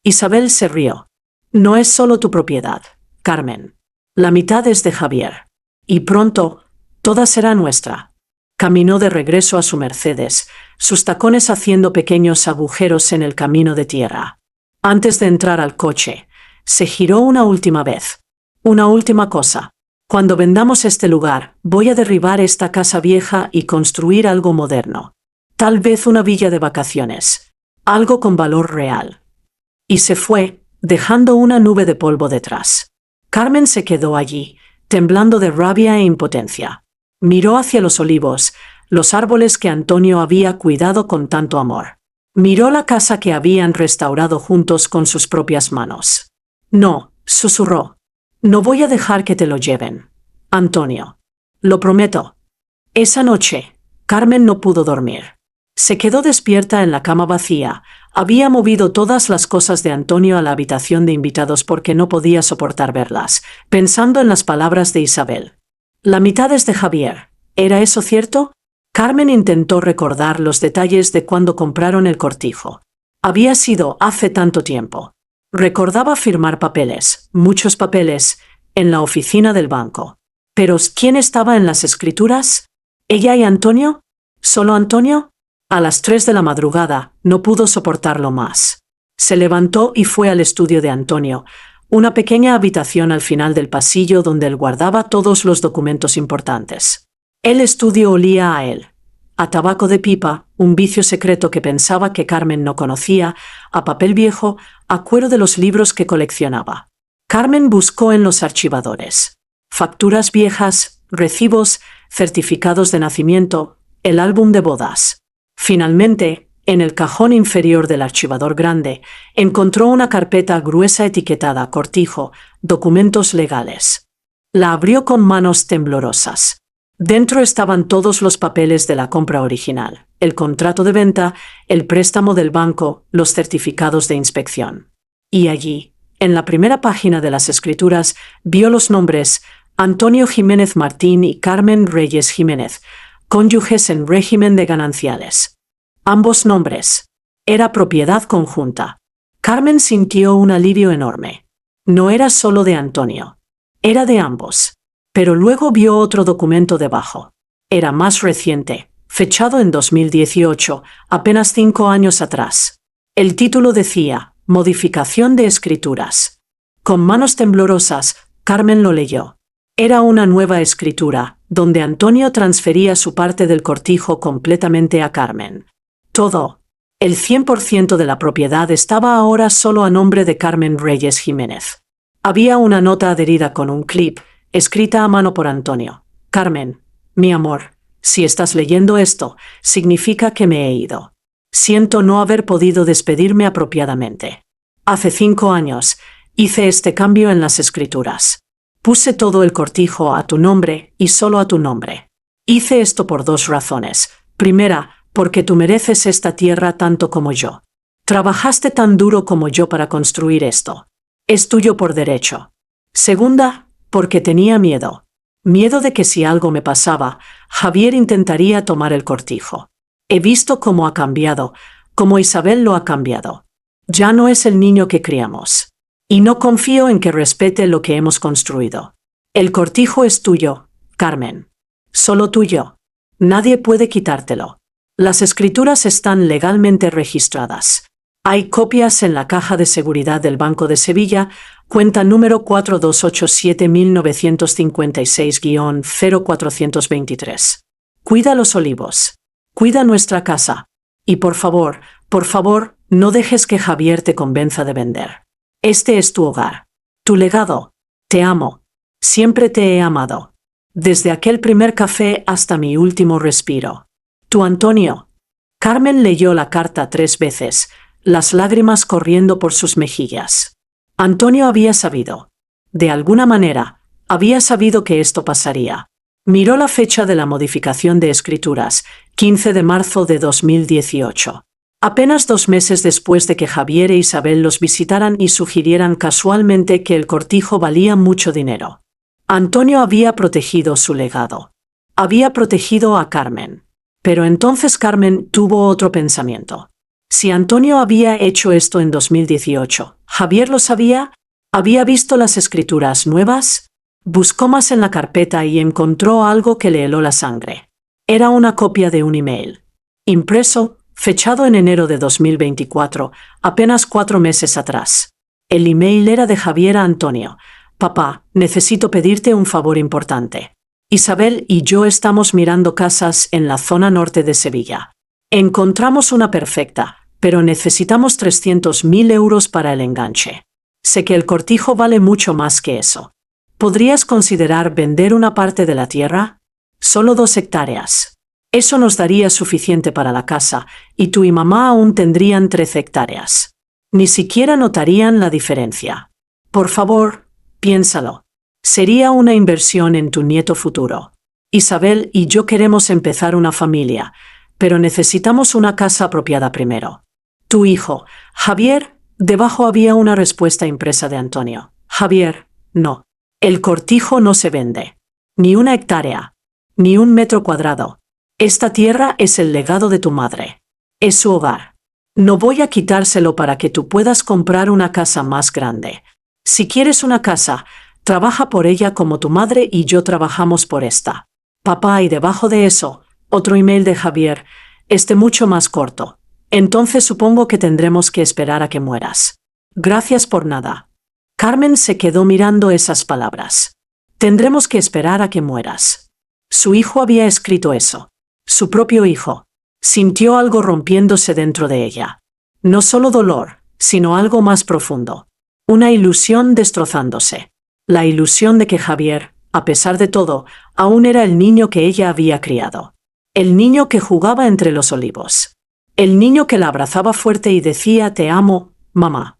Isabel se rió. No es solo tu propiedad, Carmen. La mitad es de Javier. Y pronto, toda será nuestra. Caminó de regreso a su Mercedes, sus tacones haciendo pequeños agujeros en el camino de tierra. Antes de entrar al coche, se giró una última vez. Una última cosa. Cuando vendamos este lugar, voy a derribar esta casa vieja y construir algo moderno. Tal vez una villa de vacaciones. Algo con valor real. Y se fue, dejando una nube de polvo detrás. Carmen se quedó allí, temblando de rabia e impotencia. Miró hacia los olivos, los árboles que Antonio había cuidado con tanto amor. Miró la casa que habían restaurado juntos con sus propias manos. No, susurró. No voy a dejar que te lo lleven, Antonio. Lo prometo. Esa noche, Carmen no pudo dormir. Se quedó despierta en la cama vacía. Había movido todas las cosas de Antonio a la habitación de invitados porque no podía soportar verlas, pensando en las palabras de Isabel. La mitad es de Javier. ¿Era eso cierto? Carmen intentó recordar los detalles de cuando compraron el cortijo. Había sido hace tanto tiempo. Recordaba firmar papeles, muchos papeles, en la oficina del banco. Pero ¿quién estaba en las escrituras? ¿Ella y Antonio? ¿Solo Antonio? A las 3 de la madrugada no pudo soportarlo más. Se levantó y fue al estudio de Antonio, una pequeña habitación al final del pasillo donde él guardaba todos los documentos importantes. El estudio olía a él, a tabaco de pipa, un vicio secreto que pensaba que Carmen no conocía, a papel viejo, a cuero de los libros que coleccionaba. Carmen buscó en los archivadores. Facturas viejas, recibos, certificados de nacimiento, el álbum de bodas. Finalmente, en el cajón inferior del archivador grande, encontró una carpeta gruesa etiquetada cortijo, documentos legales. La abrió con manos temblorosas. Dentro estaban todos los papeles de la compra original, el contrato de venta, el préstamo del banco, los certificados de inspección. Y allí, en la primera página de las escrituras, vio los nombres Antonio Jiménez Martín y Carmen Reyes Jiménez, cónyuges en régimen de gananciales. Ambos nombres. Era propiedad conjunta. Carmen sintió un alivio enorme. No era solo de Antonio. Era de ambos. Pero luego vio otro documento debajo. Era más reciente, fechado en 2018, apenas 5 años atrás. El título decía, Modificación de escrituras. Con manos temblorosas, Carmen lo leyó. Era una nueva escritura, donde Antonio transfería su parte del cortijo completamente a Carmen. Todo. El 100% de la propiedad estaba ahora solo a nombre de Carmen Reyes Jiménez. Había una nota adherida con un clip, escrita a mano por Antonio. Carmen, mi amor, si estás leyendo esto, significa que me he ido. Siento no haber podido despedirme apropiadamente. Hace 5 años, hice este cambio en las escrituras. Puse todo el cortijo a tu nombre y solo a tu nombre. Hice esto por 2 razones. Primera, porque tú mereces esta tierra tanto como yo. Trabajaste tan duro como yo para construir esto. Es tuyo por derecho. Segunda, porque tenía miedo. Miedo de que si algo me pasaba, Javier intentaría tomar el cortijo. He visto cómo ha cambiado, cómo Isabel lo ha cambiado. Ya no es el niño que criamos. Y no confío en que respete lo que hemos construido. El cortijo es tuyo, Carmen. Solo tuyo. Nadie puede quitártelo. Las escrituras están legalmente registradas. Hay copias en la caja de seguridad del Banco de Sevilla, cuenta número 4287-1956-0423. Cuida los olivos. Cuida nuestra casa. Y por favor, no dejes que Javier te convenza de vender. Este es tu hogar. Tu legado. Te amo. Siempre te he amado. Desde aquel primer café hasta mi último respiro. Tu Antonio. Carmen leyó la carta 3 veces, las lágrimas corriendo por sus mejillas. Antonio había sabido. De alguna manera, había sabido que esto pasaría. Miró la fecha de la modificación de escrituras, 15 de marzo de 2018. Apenas 2 meses después de que Javier e Isabel los visitaran y sugirieran casualmente que el cortijo valía mucho dinero. Antonio había protegido su legado. Había protegido a Carmen. Pero entonces Carmen tuvo otro pensamiento. Si Antonio había hecho esto en 2018, ¿Javier lo sabía? ¿Había visto las escrituras nuevas? Buscó más en la carpeta y encontró algo que le heló la sangre. Era una copia de un email. Impreso, fechado en enero de 2024, apenas 4 meses atrás. El email era de Javier a Antonio. Papá, necesito pedirte un favor importante. Isabel y yo estamos mirando casas en la zona norte de Sevilla. Encontramos una perfecta, pero necesitamos 300.000 euros para el enganche. Sé que el cortijo vale mucho más que eso. ¿Podrías considerar vender una parte de la tierra? Solo 2 hectáreas. Eso nos daría suficiente para la casa, y tú y mamá aún tendrían 13 hectáreas. Ni siquiera notarían la diferencia. Por favor, piénsalo. Sería una inversión en tu nieto futuro. Isabel y yo queremos empezar una familia, pero necesitamos una casa apropiada primero. Tu hijo, Javier, debajo había una respuesta impresa de Antonio. Javier, no. El cortijo no se vende. Ni 1 hectárea. Ni 1 metro cuadrado. Esta tierra es el legado de tu madre. Es su hogar. No voy a quitárselo para que tú puedas comprar una casa más grande. Si quieres una casa, trabaja por ella como tu madre y yo trabajamos por esta. Papá, y debajo de eso, otro email de Javier, mucho más corto. Entonces supongo que tendremos que esperar a que mueras. Gracias por nada. Carmen se quedó mirando esas palabras. Tendremos que esperar a que mueras. Su hijo había escrito eso. Su propio hijo. Sintió algo rompiéndose dentro de ella. No solo dolor, sino algo más profundo. Una ilusión destrozándose. La ilusión de que Javier, a pesar de todo, aún era el niño que ella había criado. El niño que jugaba entre los olivos. El niño que la abrazaba fuerte y decía «Te amo, mamá».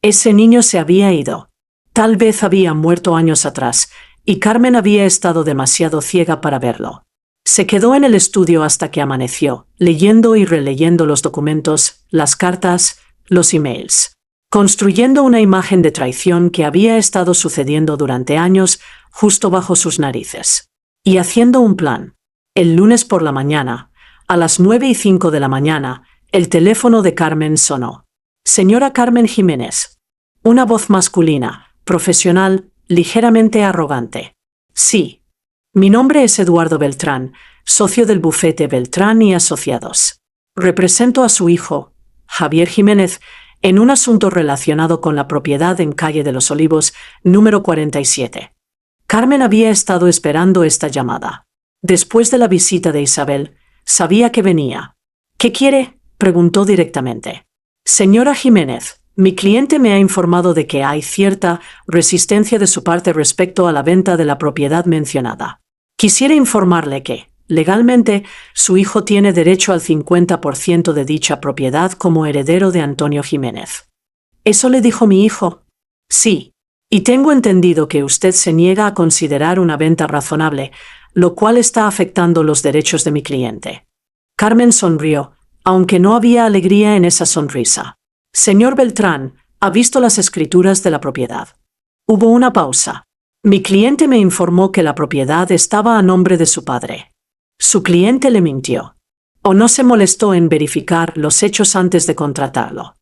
Ese niño se había ido. Tal vez había muerto años atrás, y Carmen había estado demasiado ciega para verlo. Se quedó en el estudio hasta que amaneció, leyendo y releyendo los documentos, las cartas, los emails. Construyendo una imagen de traición que había estado sucediendo durante años justo bajo sus narices. Y haciendo un plan. El lunes por la mañana, A las 9:05 de la mañana, el teléfono de Carmen sonó. Señora Carmen Jiménez. Una voz masculina, profesional, ligeramente arrogante. Sí. Mi nombre es Eduardo Beltrán, socio del bufete Beltrán y Asociados. Represento a su hijo, Javier Jiménez, en un asunto relacionado con la propiedad en Calle de los Olivos, número 47. Carmen había estado esperando esta llamada. Después de la visita de Isabel, sabía que venía. ¿Qué quiere?, preguntó directamente. Señora Jiménez, mi cliente me ha informado de que hay cierta resistencia de su parte respecto a la venta de la propiedad mencionada. Quisiera informarle que, legalmente, su hijo tiene derecho al 50% de dicha propiedad como heredero de Antonio Jiménez. ¿Eso le dijo mi hijo? Sí. Y tengo entendido que usted se niega a considerar una venta razonable, lo cual está afectando los derechos de mi cliente. Carmen sonrió, aunque no había alegría en esa sonrisa. Señor Beltrán, ¿ha visto las escrituras de la propiedad? Hubo una pausa. Mi cliente me informó que la propiedad estaba a nombre de su padre. Su cliente le mintió. ¿O no se molestó en verificar los hechos antes de contratarlo?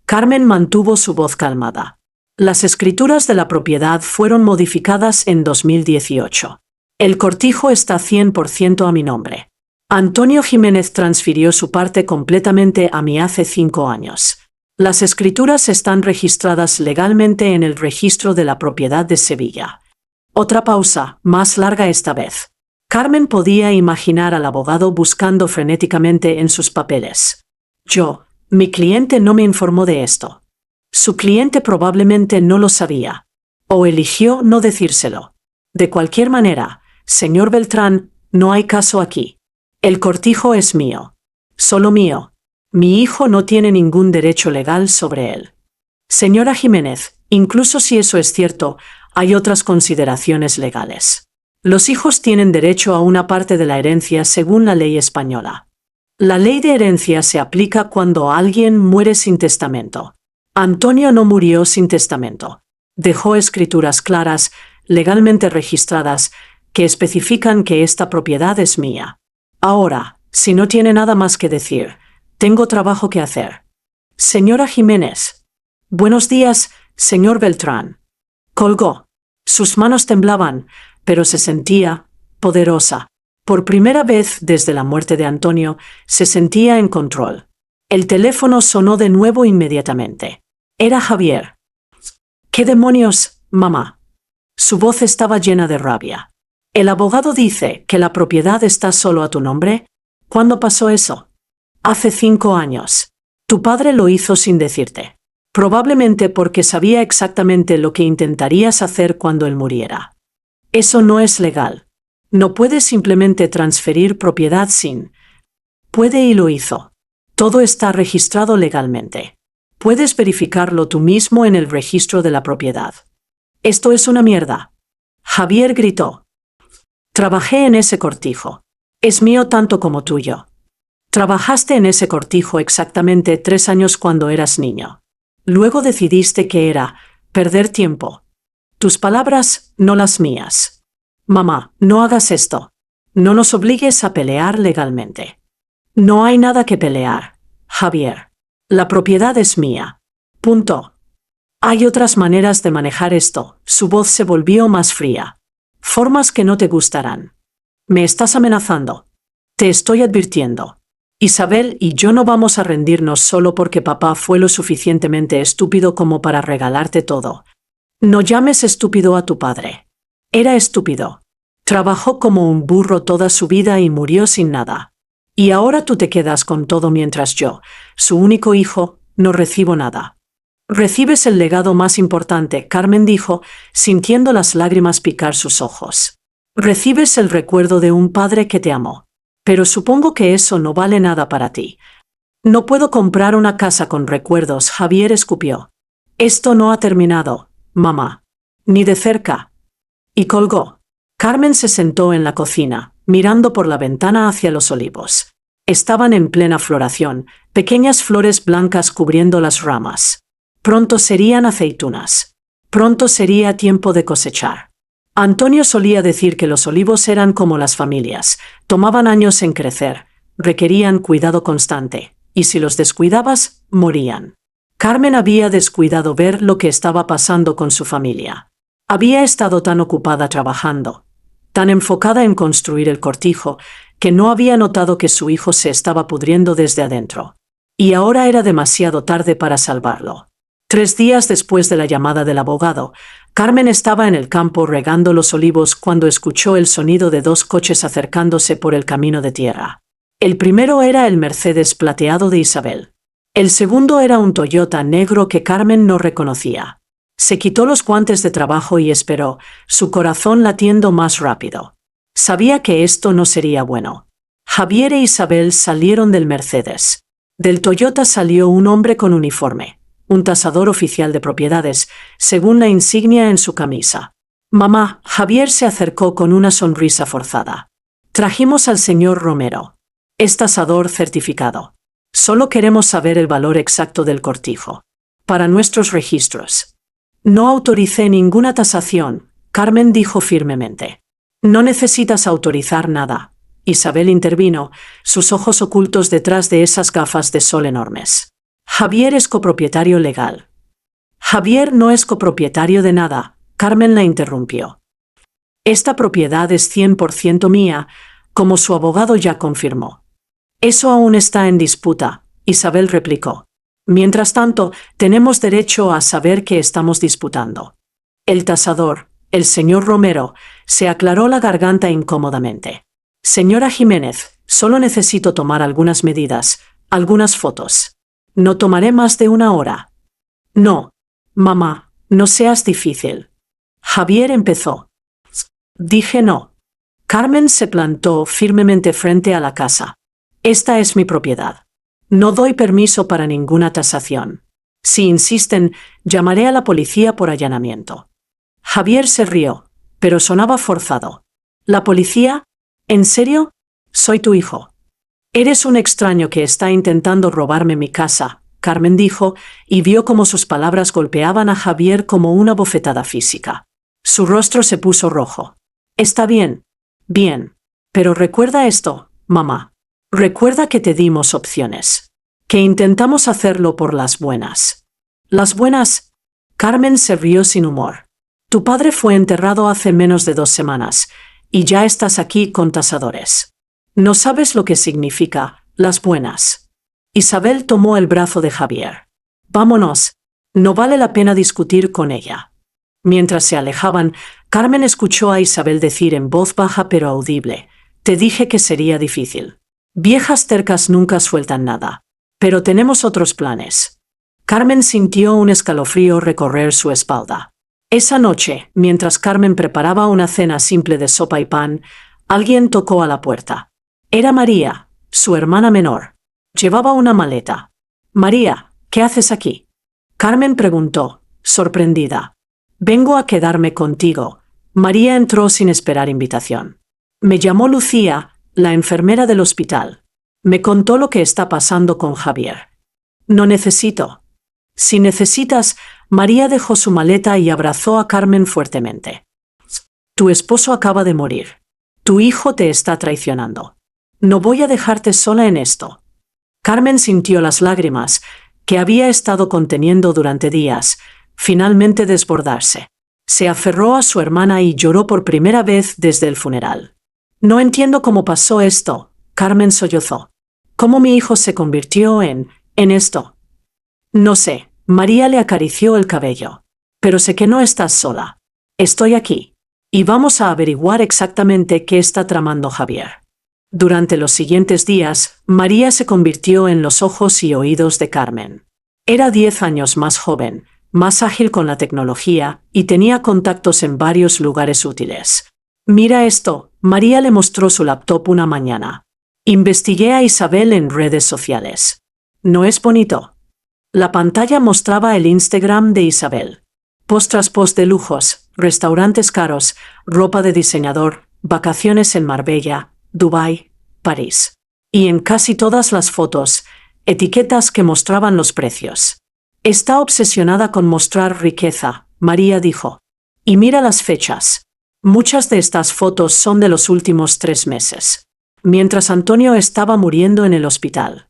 Carmen mantuvo su voz calmada. Las escrituras de la propiedad fueron modificadas en 2018. El cortijo está 100% a mi nombre. Antonio Jiménez transfirió su parte completamente a mí hace 5 años. Las escrituras están registradas legalmente en el registro de la propiedad de Sevilla. Otra pausa, más larga esta vez. Carmen podía imaginar al abogado buscando frenéticamente en sus papeles. Mi cliente no me informó de esto. Su cliente probablemente no lo sabía. O eligió no decírselo. De cualquier manera, señor Beltrán, no hay caso aquí. El cortijo es mío. Solo mío. Mi hijo no tiene ningún derecho legal sobre él. Señora Jiménez, incluso si eso es cierto, hay otras consideraciones legales. Los hijos tienen derecho a una parte de la herencia según la ley española. La ley de herencia se aplica cuando alguien muere sin testamento. Antonio no murió sin testamento. Dejó escrituras claras, legalmente registradas, que especifican que esta propiedad es mía. Ahora, si no tiene nada más que decir, tengo trabajo que hacer. Señora Jiménez. Buenos días, señor Beltrán. Colgó. Sus manos temblaban, pero se sentía poderosa. Por primera vez desde la muerte de Antonio, se sentía en control. El teléfono sonó de nuevo inmediatamente. Era Javier. ¿Qué demonios, mamá? Su voz estaba llena de rabia. El abogado dice que la propiedad está solo a tu nombre. ¿Cuándo pasó eso? Hace 5 años. Tu padre lo hizo sin decirte. Probablemente porque sabía exactamente lo que intentarías hacer cuando él muriera. Eso no es legal. No puedes simplemente transferir propiedad sin. Puede y lo hizo. Todo está registrado legalmente. Puedes verificarlo tú mismo en el registro de la propiedad. Esto es una mierda. Javier gritó. Trabajé en ese cortijo. Es mío tanto como tuyo. Trabajaste en ese cortijo exactamente 3 años cuando eras niño. Luego decidiste que era perder tiempo. Tus palabras, no las mías. Mamá, no hagas esto. No nos obligues a pelear legalmente. No hay nada que pelear, Javier. La propiedad es mía. Punto. Hay otras maneras de manejar esto. Su voz se volvió más fría. Formas que no te gustarán. Me estás amenazando. Te estoy advirtiendo. Isabel y yo no vamos a rendirnos solo porque papá fue lo suficientemente estúpido como para regalarte todo. No llames estúpido a tu padre. Era estúpido. Trabajó como un burro toda su vida y murió sin nada. Y ahora tú te quedas con todo mientras yo, su único hijo, no recibo nada. Recibes el legado más importante, Carmen dijo, sintiendo las lágrimas picar sus ojos. Recibes el recuerdo de un padre que te amó. Pero supongo que eso no vale nada para ti. No puedo comprar una casa con recuerdos, Javier escupió. Esto no ha terminado, mamá. Ni de cerca. Y colgó. Carmen se sentó en la cocina, mirando por la ventana hacia los olivos. Estaban en plena floración, pequeñas flores blancas cubriendo las ramas. Pronto serían aceitunas. Pronto sería tiempo de cosechar. Antonio solía decir que los olivos eran como las familias, tomaban años en crecer, requerían cuidado constante, y si los descuidabas, morían. Carmen había descuidado ver lo que estaba pasando con su familia. Había estado tan ocupada trabajando, tan enfocada en construir el cortijo, que no había notado que su hijo se estaba pudriendo desde adentro. Y ahora era demasiado tarde para salvarlo. 3 días después de la llamada del abogado, Carmen estaba en el campo regando los olivos cuando escuchó el sonido de 2 coches acercándose por el camino de tierra. El primero era el Mercedes plateado de Isabel. El segundo era un Toyota negro que Carmen no reconocía. Se quitó los guantes de trabajo y esperó, su corazón latiendo más rápido. Sabía que esto no sería bueno. Javier e Isabel salieron del Mercedes. Del Toyota salió un hombre con uniforme, un tasador oficial de propiedades, según la insignia en su camisa. Mamá, Javier se acercó con una sonrisa forzada. Trajimos al señor Romero. Es tasador certificado. Solo queremos saber el valor exacto del cortijo. Para nuestros registros. No autoricé ninguna tasación, Carmen dijo firmemente. No necesitas autorizar nada. Isabel intervino, sus ojos ocultos detrás de esas gafas de sol enormes. Javier es copropietario legal. Javier no es copropietario de nada, Carmen la interrumpió. Esta propiedad es 100% mía, como su abogado ya confirmó. Eso aún está en disputa, Isabel replicó. Mientras tanto, tenemos derecho a saber qué estamos disputando. El tasador, el señor Romero, se aclaró la garganta incómodamente. Señora Jiménez, solo necesito tomar algunas medidas, algunas fotos. No tomaré más de 1 hora. No, mamá, no seas difícil. Javier empezó. Dije no. Carmen se plantó firmemente frente a la casa. Esta es mi propiedad. No doy permiso para ninguna tasación. Si insisten, llamaré a la policía por allanamiento. Javier se rió, pero sonaba forzado. ¿La policía? ¿En serio? Soy tu hijo. Eres un extraño que está intentando robarme mi casa, Carmen dijo, y vio cómo sus palabras golpeaban a Javier como una bofetada física. Su rostro se puso rojo. Está bien. Bien. Pero recuerda esto, mamá. Recuerda que te dimos opciones. Que intentamos hacerlo por las buenas. ¿Las buenas? Carmen se rió sin humor. Tu padre fue enterrado hace menos de 2 semanas, y ya estás aquí con tasadores. No sabes lo que significa, las buenas. Isabel tomó el brazo de Javier. Vámonos. No vale la pena discutir con ella. Mientras se alejaban, Carmen escuchó a Isabel decir en voz baja pero audible. Te dije que sería difícil. Viejas tercas nunca sueltan nada. Pero tenemos otros planes. Carmen sintió un escalofrío recorrer su espalda. Esa noche, mientras Carmen preparaba una cena simple de sopa y pan, alguien tocó a la puerta. Era María, su hermana menor. Llevaba una maleta. María, ¿qué haces aquí? Carmen preguntó, sorprendida. Vengo a quedarme contigo. María entró sin esperar invitación. Me llamó Lucía, la enfermera del hospital. Me contó lo que está pasando con Javier. No necesito. Si necesitas, María dejó su maleta y abrazó a Carmen fuertemente. Tu esposo acaba de morir. Tu hijo te está traicionando. No voy a dejarte sola en esto. Carmen sintió las lágrimas, que había estado conteniendo durante días, finalmente desbordarse. Se aferró a su hermana y lloró por primera vez desde el funeral. No entiendo cómo pasó esto, Carmen sollozó. ¿Cómo mi hijo se convirtió en esto? No sé, María le acarició el cabello. Pero sé que no estás sola. Estoy aquí. Y vamos a averiguar exactamente qué está tramando Javier. Durante los siguientes días, María se convirtió en los ojos y oídos de Carmen. Era 10 años más joven, más ágil con la tecnología y tenía contactos en varios lugares útiles. Mira esto, María le mostró su laptop una mañana. Investigué a Isabel en redes sociales. ¿No es bonito? La pantalla mostraba el Instagram de Isabel. Post tras post de lujos, restaurantes caros, ropa de diseñador, vacaciones en Marbella, Dubái, París. Y en casi todas las fotos, etiquetas que mostraban los precios. Está obsesionada con mostrar riqueza, María dijo. Y mira las fechas. Muchas de estas fotos son de los últimos 3 meses. mientras Antonio estaba muriendo en el hospital.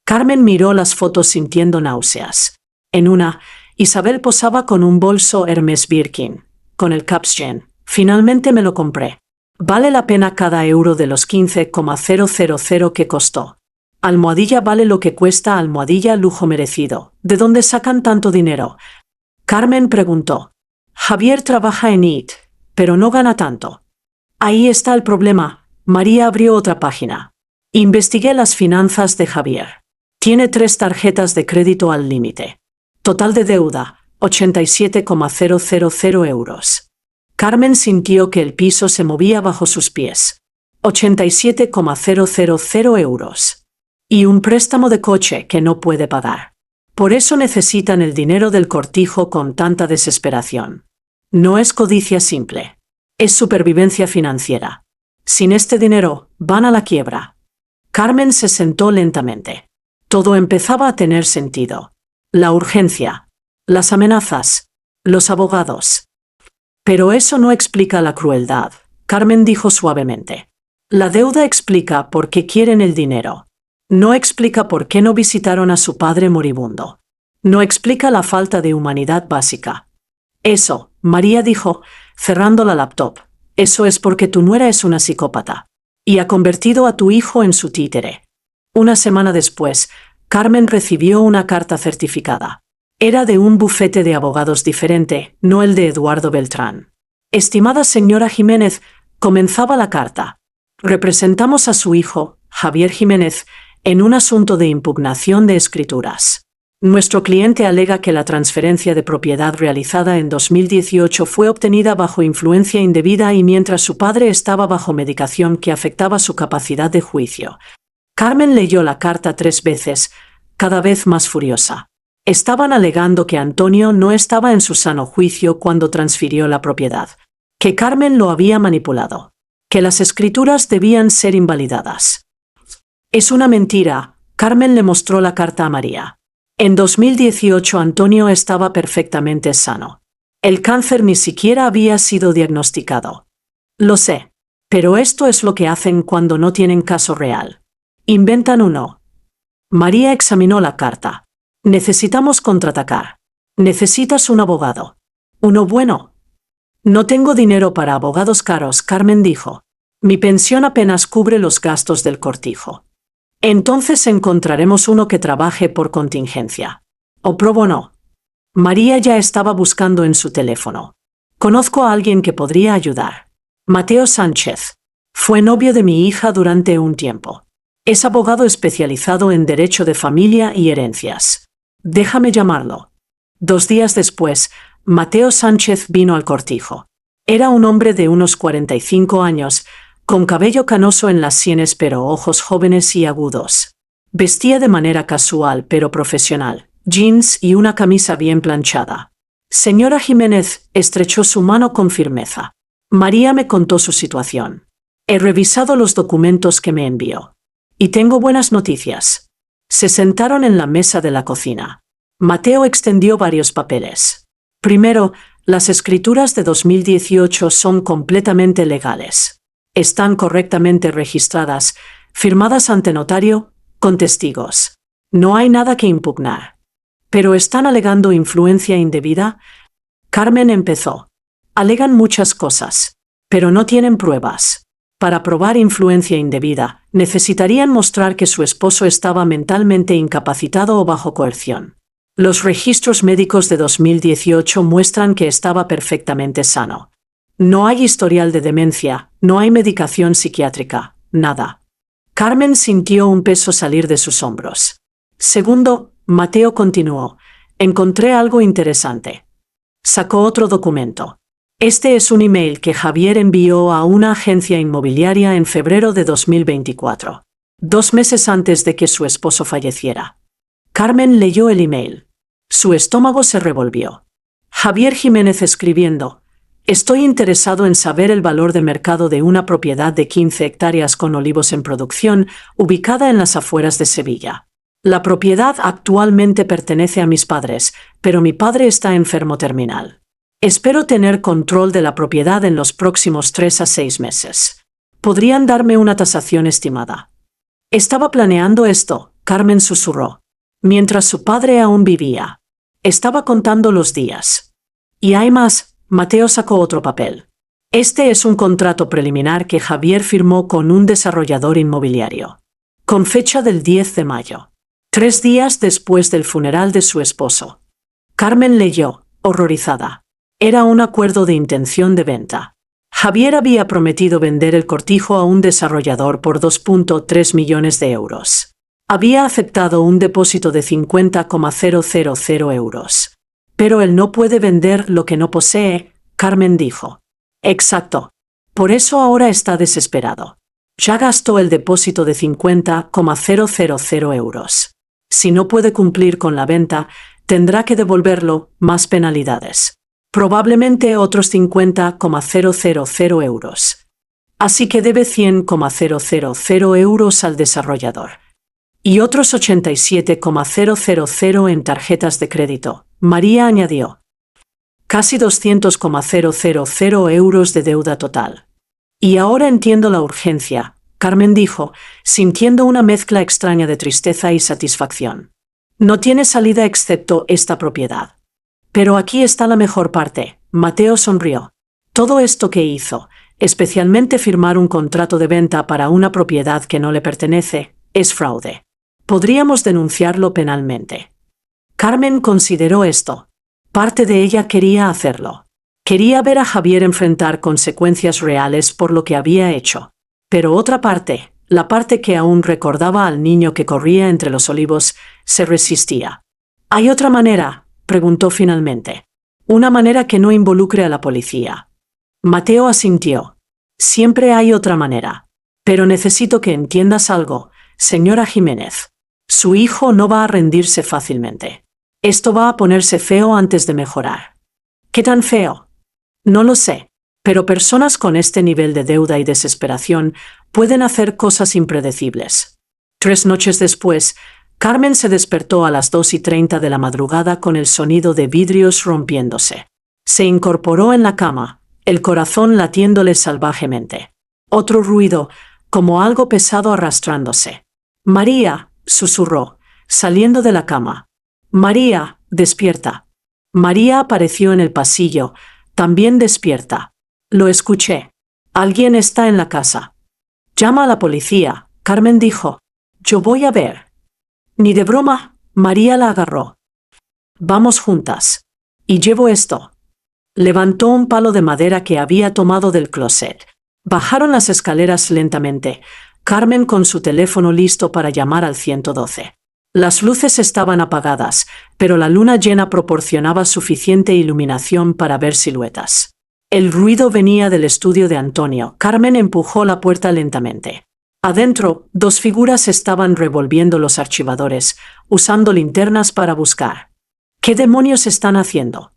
Carmen miró las fotos sintiendo náuseas. En una, Isabel posaba con un bolso Hermes Birkin, con el caption: «Finalmente me lo compré. Vale la pena cada euro de los 15,000 que costó. Almohadilla vale lo que cuesta almohadilla, lujo merecido. ¿De dónde sacan tanto dinero?». Carmen preguntó. «Javier trabaja en IT, pero no gana tanto». «Ahí está el problema». María abrió otra página. «Investigué las finanzas de Javier. Tiene 3 tarjetas de crédito al límite. Total de deuda, 87,000 euros». Carmen sintió que el piso se movía bajo sus pies. 87,000 euros. Y un préstamo de coche que no puede pagar. Por eso necesitan el dinero del cortijo con tanta desesperación. No es codicia simple. Es supervivencia financiera. Sin este dinero, van a la quiebra. Carmen se sentó lentamente. Todo empezaba a tener sentido. La urgencia. Las amenazas. Los abogados. Pero eso no explica la crueldad, Carmen dijo suavemente. La deuda explica por qué quieren el dinero. No explica por qué no visitaron a su padre moribundo. No explica la falta de humanidad básica. Eso, María dijo, cerrando la laptop, eso es porque tu nuera es una psicópata. Y ha convertido a tu hijo en su títere. Una semana después, Carmen recibió una carta certificada. Era de un bufete de abogados diferente, no el de Eduardo Beltrán. «Estimada señora Jiménez», comenzaba la carta. «Representamos a su hijo, Javier Jiménez, en un asunto de impugnación de escrituras. Nuestro cliente alega que la transferencia de propiedad realizada en 2018 fue obtenida bajo influencia indebida y mientras su padre estaba bajo medicación que afectaba su capacidad de juicio». Carmen leyó la carta 3 veces, cada vez más furiosa. Estaban alegando que Antonio no estaba en su sano juicio cuando transfirió la propiedad, que Carmen lo había manipulado, que las escrituras debían ser invalidadas. «Es una mentira», Carmen le mostró la carta a María. «En 2018 Antonio estaba perfectamente sano. El cáncer ni siquiera había sido diagnosticado». «Lo sé, pero esto es lo que hacen cuando no tienen caso real. Inventan uno». María examinó la carta. «Necesitamos contraatacar. Necesitas un abogado. Uno bueno». «No tengo dinero para abogados caros», Carmen dijo. «Mi pensión apenas cubre los gastos del cortijo». «Entonces encontraremos uno que trabaje por contingencia. O pro bono». María ya estaba buscando en su teléfono. «Conozco a alguien que podría ayudar. Mateo Sánchez. Fue novio de mi hija durante un tiempo. Es abogado especializado en derecho de familia y herencias. Déjame llamarlo». 2 días después, Mateo Sánchez vino al cortijo. Era un hombre de unos 45 años, con cabello canoso en las sienes pero ojos jóvenes y agudos. Vestía de manera casual pero profesional, jeans y una camisa bien planchada. «Señora Jiménez», estrechó su mano con firmeza. «María me contó su situación. He revisado los documentos que me envió. Y tengo buenas noticias». Se sentaron en la mesa de la cocina. Mateo extendió varios papeles. «Primero, las escrituras de 2018 son completamente legales. Están correctamente registradas, firmadas ante notario, con testigos. No hay nada que impugnar. ¿Pero están alegando influencia indebida?». Carmen empezó. «Alegan muchas cosas, pero no tienen pruebas. Para probar influencia indebida, necesitarían mostrar que su esposo estaba mentalmente incapacitado o bajo coerción. Los registros médicos de 2018 muestran que estaba perfectamente sano. No hay historial de demencia, no hay medicación psiquiátrica, nada». Carmen sintió un peso salir de sus hombros. «Segundo», Mateo continuó, «encontré algo interesante». Sacó otro documento. «Este es un email que Javier envió a una agencia inmobiliaria en febrero de 2024, 2 meses antes de que su esposo falleciera». Carmen leyó el email. Su estómago se revolvió. Javier Jiménez escribiendo: «Estoy interesado en saber el valor de mercado de una propiedad de 15 hectáreas con olivos en producción, ubicada en las afueras de Sevilla. La propiedad actualmente pertenece a mis padres, pero mi padre está enfermo terminal. Espero tener control de la propiedad en los próximos 3 a 6 meses. ¿Podrían darme una tasación estimada? Estaba planeando esto, Carmen susurró. Mientras su padre aún vivía. Estaba contando los días. Y hay más, Mateo sacó otro papel. Este es un contrato preliminar que Javier firmó con un desarrollador inmobiliario. Con fecha del 10 de mayo. 3 días después del funeral de su esposo. Carmen leyó, horrorizada. Era un acuerdo de intención de venta. Javier había prometido vender el cortijo a un desarrollador por 2.3 millones de euros. Había aceptado un depósito de 50,000 euros. Pero él no puede vender lo que no posee, Carmen dijo. Exacto. Por eso ahora está desesperado. Ya gastó el depósito de 50,000 euros. Si no puede cumplir con la venta, tendrá que devolverlo, más penalidades. Probablemente otros 50,000 euros. Así que debe 100,000 euros al desarrollador. Y otros 87,000 en tarjetas de crédito, María añadió. Casi 200,000 euros de deuda total. Y ahora entiendo la urgencia, Carmen dijo, sintiendo una mezcla extraña de tristeza y satisfacción. No tiene salida excepto esta propiedad. Pero aquí está la mejor parte, Mateo sonrió. Todo esto que hizo, especialmente firmar un contrato de venta para una propiedad que no le pertenece, es fraude. Podríamos denunciarlo penalmente. Carmen consideró esto. Parte de ella quería hacerlo. Quería ver a Javier enfrentar consecuencias reales por lo que había hecho. Pero otra parte, la parte que aún recordaba al niño que corría entre los olivos, se resistía. ¿Hay otra manera?, preguntó finalmente. Una manera que no involucre a la policía. Mateo asintió. Siempre hay otra manera. Pero necesito que entiendas algo, señora Jiménez. Su hijo no va a rendirse fácilmente. Esto va a ponerse feo antes de mejorar. ¿Qué tan feo? No lo sé, pero personas con este nivel de deuda y desesperación pueden hacer cosas impredecibles. 3 noches después, Carmen se despertó a las 2:30 de la madrugada con el sonido de vidrios rompiéndose. Se incorporó en la cama, el corazón latiéndole salvajemente. Otro ruido, como algo pesado arrastrándose. María, susurró, saliendo de la cama. María, despierta. María apareció en el pasillo, también despierta. Lo escuché. Alguien está en la casa. Llama a la policía, Carmen dijo. Yo voy a ver. Ni de broma, María la agarró. Vamos juntas. Y llevo esto. Levantó un palo de madera que había tomado del closet. Bajaron las escaleras lentamente, Carmen con su teléfono listo para llamar al 112. Las luces estaban apagadas, pero la luna llena proporcionaba suficiente iluminación para ver siluetas. El ruido venía del estudio de Antonio. Carmen empujó la puerta lentamente. Adentro, 2 figuras estaban revolviendo los archivadores, usando linternas para buscar. ¿Qué demonios están haciendo?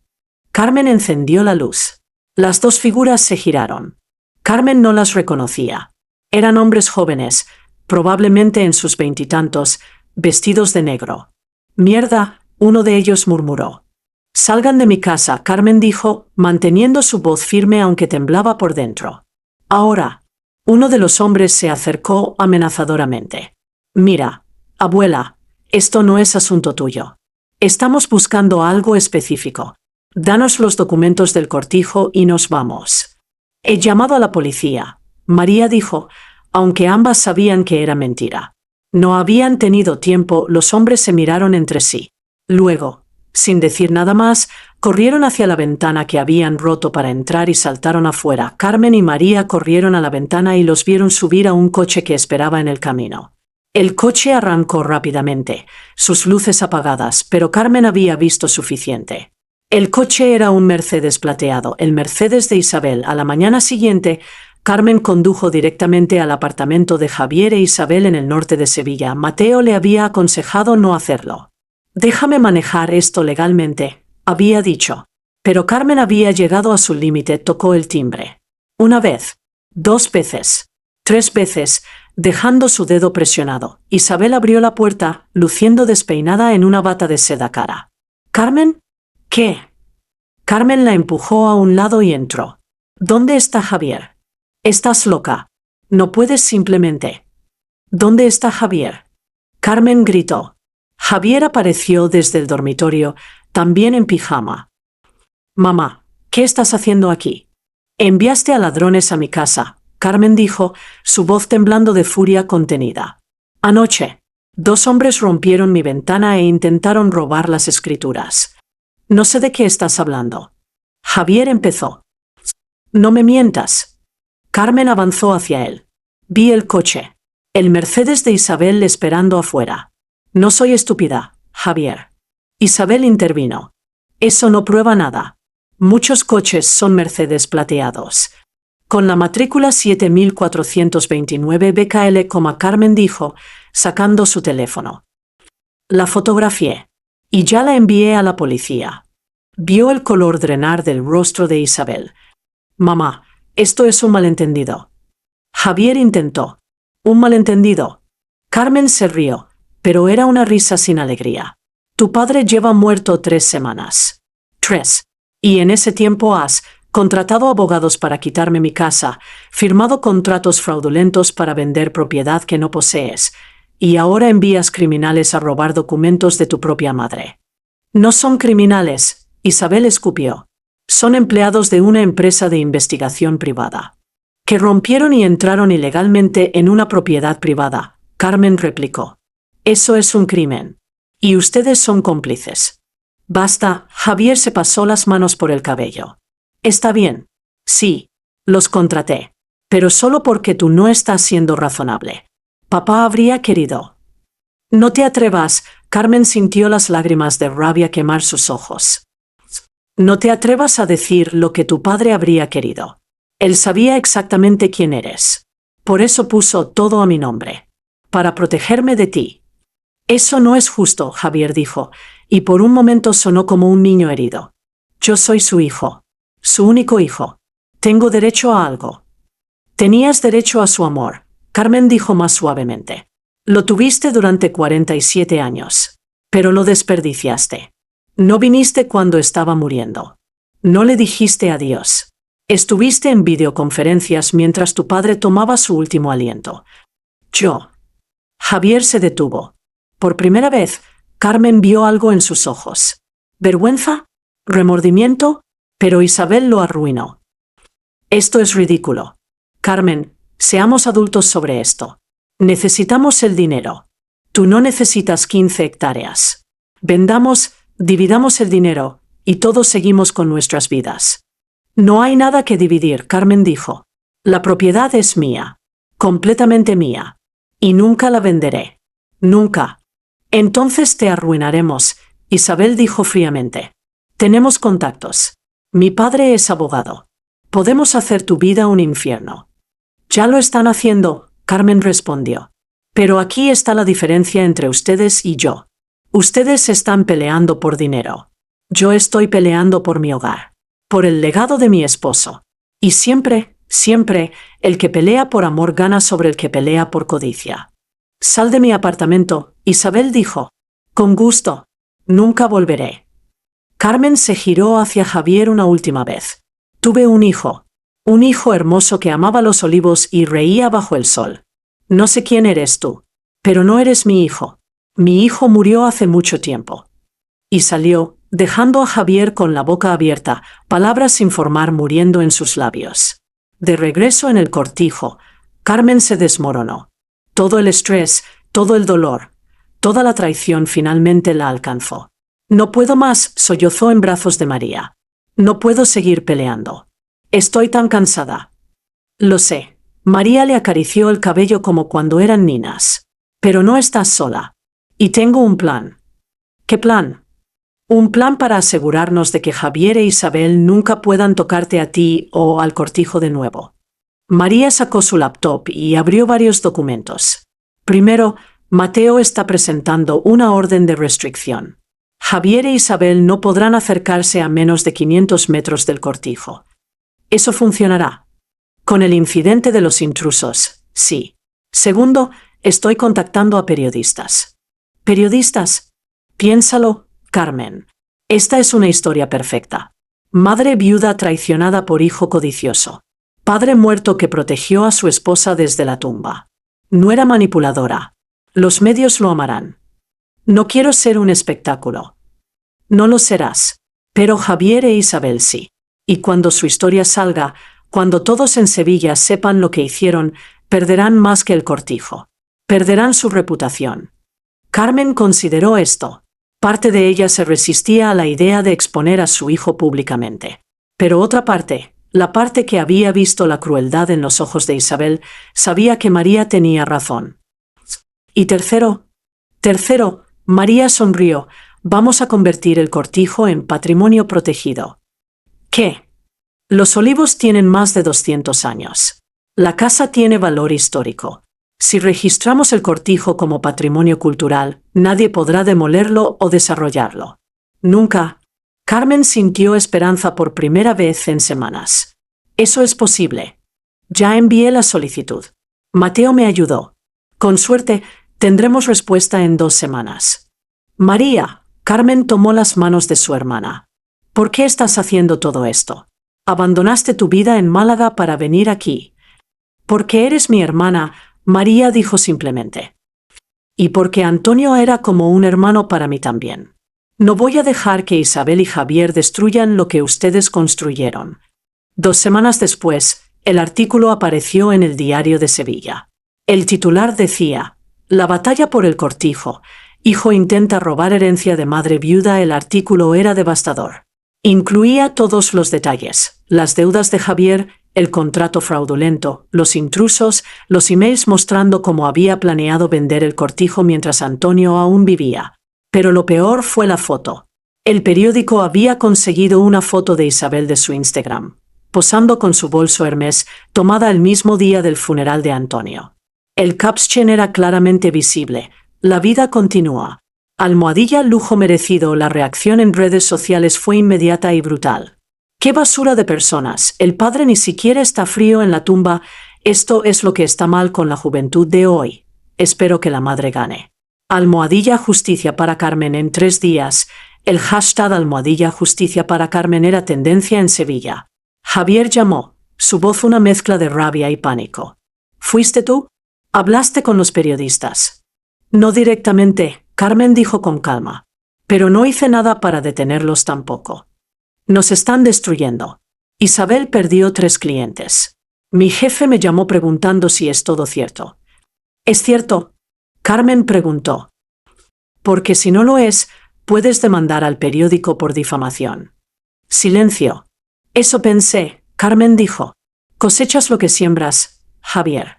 Carmen encendió la luz. Las 2 figuras se giraron. Carmen no las reconocía. Eran hombres jóvenes, probablemente en sus 20 y tantos, vestidos de negro. Mierda, uno de ellos murmuró. Salgan de mi casa, Carmen dijo, manteniendo su voz firme aunque temblaba por dentro. Ahora. Uno de los hombres se acercó amenazadoramente. Mira, abuela, esto no es asunto tuyo. Estamos buscando algo específico. Danos los documentos del cortijo y nos vamos. He llamado a la policía, María dijo, aunque ambas sabían que era mentira. No habían tenido tiempo, los hombres se miraron entre sí. Luego, sin decir nada más, corrieron hacia la ventana que habían roto para entrar y saltaron afuera. Carmen y María corrieron a la ventana y los vieron subir a un coche que esperaba en el camino. El coche arrancó rápidamente, sus luces apagadas, pero Carmen había visto suficiente. El coche era un Mercedes plateado, el Mercedes de Isabel. A la mañana siguiente, Carmen condujo directamente al apartamento de Javier e Isabel en el norte de Sevilla. Mateo le había aconsejado no hacerlo. Déjame manejar esto legalmente, había dicho. Pero Carmen había llegado a su límite, tocó el timbre. 1 vez, 2 veces, 3 veces, dejando su dedo presionado. Isabel abrió la puerta, luciendo despeinada en una bata de seda cara. ¿Carmen? ¿Qué? Carmen la empujó a un lado y entró. ¿Dónde está Javier? Estás loca. No puedes simplemente. ¿Dónde está Javier? Carmen gritó. Javier apareció desde el dormitorio, también en pijama. Mamá, ¿qué estás haciendo aquí? Enviaste a ladrones a mi casa, Carmen dijo, su voz temblando de furia contenida. Anoche, 2 hombres rompieron mi ventana e intentaron robar las escrituras. No sé de qué estás hablando. Javier empezó. No me mientas. Carmen avanzó hacia él. Vi el coche. El Mercedes de Isabel esperando afuera. No soy estúpida, Javier. Isabel intervino. Eso no prueba nada. Muchos coches son Mercedes plateados. Con la matrícula 7429 BKL, Carmen dijo, sacando su teléfono. La fotografié. Y ya la envié a la policía. Vio el color drenar del rostro de Isabel. Mamá, esto es un malentendido. Javier intentó. ¿Un malentendido? Carmen se rió, pero era una risa sin alegría. Tu padre lleva muerto 3 semanas. 3. Y en ese tiempo has contratado abogados para quitarme mi casa, firmado contratos fraudulentos para vender propiedad que no posees, y ahora envías criminales a robar documentos de tu propia madre. No son criminales, Isabel escupió. Son empleados de una empresa de investigación privada. Que rompieron y entraron ilegalmente en una propiedad privada, Carmen replicó. Eso es un crimen. Y ustedes son cómplices. Basta, Javier se pasó las manos por el cabello. Está bien. Sí, los contraté. Pero solo porque tú no estás siendo razonable. Papá habría querido. No te atrevas, Carmen sintió las lágrimas de rabia quemar sus ojos. No te atrevas a decir lo que tu padre habría querido. Él sabía exactamente quién eres. Por eso puso todo a mi nombre. Para protegerme de ti. Eso no es justo, Javier dijo, y por un momento sonó como un niño herido. Yo soy su hijo. Su único hijo. Tengo derecho a algo. Tenías derecho a su amor, Carmen dijo más suavemente. Lo tuviste durante 47 años. Pero lo desperdiciaste. No viniste cuando estaba muriendo. No le dijiste adiós. Estuviste en videoconferencias mientras tu padre tomaba su último aliento. Yo. Javier se detuvo. Por primera vez, Carmen vio algo en sus ojos. ¿Vergüenza? ¿Remordimiento? Pero Isabel lo arruinó. Esto es ridículo. Carmen, seamos adultos sobre esto. Necesitamos el dinero. Tú no necesitas 15 hectáreas. Dividamos el dinero, y todos seguimos con nuestras vidas. No hay nada que dividir, Carmen dijo. La propiedad es mía. Completamente mía. Y nunca la venderé. Nunca. Entonces te arruinaremos, Isabel dijo fríamente. Tenemos contactos. Mi padre es abogado. Podemos hacer tu vida un infierno. Ya lo están haciendo, Carmen respondió. Pero aquí está la diferencia entre ustedes y yo. Ustedes están peleando por dinero. Yo estoy peleando por mi hogar. Por el legado de mi esposo. Y siempre, el que pelea por amor gana sobre el que pelea por codicia. Sal de mi apartamento, Isabel dijo. Con gusto. Nunca volveré. Carmen se giró hacia Javier una última vez. Tuve un hijo hermoso que amaba los olivos y reía bajo el sol. No sé quién eres tú, pero no eres mi hijo. Mi hijo murió hace mucho tiempo. Y salió, dejando a Javier con la boca abierta, palabras sin formar muriendo en sus labios. De regreso en el cortijo, Carmen se desmoronó. Todo el estrés, todo el dolor, toda la traición finalmente la alcanzó. No puedo más, sollozó en brazos de María. No puedo seguir peleando. Estoy tan cansada. Lo sé. María le acarició el cabello como cuando eran niñas. Pero no estás sola. Y tengo un plan. ¿Qué plan? Un plan para asegurarnos de que Javier e Isabel nunca puedan tocarte a ti o al cortijo de nuevo. María sacó su laptop y abrió varios documentos. Primero, Mateo está presentando una orden de restricción. Javier e Isabel no podrán acercarse a menos de 500 metros del cortijo. Eso funcionará. Con el incidente de los intrusos, sí. Segundo, estoy contactando a periodistas. ¿Periodistas? Piénsalo, Carmen. Esta es una historia perfecta. Madre viuda traicionada por hijo codicioso. padre muerto que protegió a su esposa desde la tumba. No era manipuladora. Los medios lo amarán. No quiero ser un espectáculo. No lo serás. Pero Javier e Isabel sí. Y cuando su historia salga, cuando todos en Sevilla sepan lo que hicieron, perderán más que el cortijo. Perderán su reputación. Carmen consideró esto. Parte de ella se resistía a la idea de exponer a su hijo públicamente. Pero otra parte, la parte que había visto la crueldad en los ojos de Isabel, sabía que María tenía razón. Y tercero, María sonrió. Vamos a convertir el cortijo en patrimonio protegido. ¿Qué? Los Olivos tienen más de 200 años. La casa tiene valor histórico. Si registramos el cortijo como patrimonio cultural, nadie podrá demolerlo o desarrollarlo. Nunca. Carmen sintió esperanza por primera vez en semanas. Eso es posible. Ya envié la solicitud. Mateo me ayudó. Con suerte, tendremos respuesta en 2 semanas. María. Carmen tomó las manos de su hermana. ¿Por qué estás haciendo todo esto? Abandonaste tu vida en Málaga para venir aquí. Porque eres mi hermana, María dijo simplemente. Y porque Antonio era como un hermano para mí también. No voy a dejar que Isabel y Javier destruyan lo que ustedes construyeron. 2 semanas después, el artículo apareció en el Diario de Sevilla. El titular decía: La batalla por el cortijo. Hijo intenta robar herencia de madre viuda. El artículo era devastador. Incluía todos los detalles: las deudas de Javier, el contrato fraudulento, los intrusos, los emails mostrando cómo había planeado vender el cortijo mientras Antonio aún vivía. Pero lo peor fue la foto. El periódico había conseguido una foto de Isabel de su Instagram, posando con su bolso Hermès, tomada el mismo día del funeral de Antonio. El caption era claramente visible: La vida continúa. Almohadilla lujo merecido. La reacción en redes sociales fue inmediata y brutal. ¡Qué basura de personas! El padre ni siquiera está frío en la tumba. Esto es lo que está mal con la juventud de hoy. Espero que la madre gane. Almohadilla justicia para Carmen. En 3 días, el hashtag Almohadilla justicia para Carmen era tendencia en Sevilla. Javier llamó, su voz una mezcla de rabia y pánico. ¿Fuiste tú? ¿Hablaste con los periodistas? No directamente, Carmen dijo con calma. Pero no hice nada para detenerlos tampoco. Nos están destruyendo. Isabel perdió 3 clientes. Mi jefe me llamó preguntando si es todo cierto. ¿Es cierto? Carmen preguntó. Porque si no lo es, puedes demandar al periódico por difamación. Silencio. Eso pensé, Carmen dijo. Cosechas lo que siembras, Javier.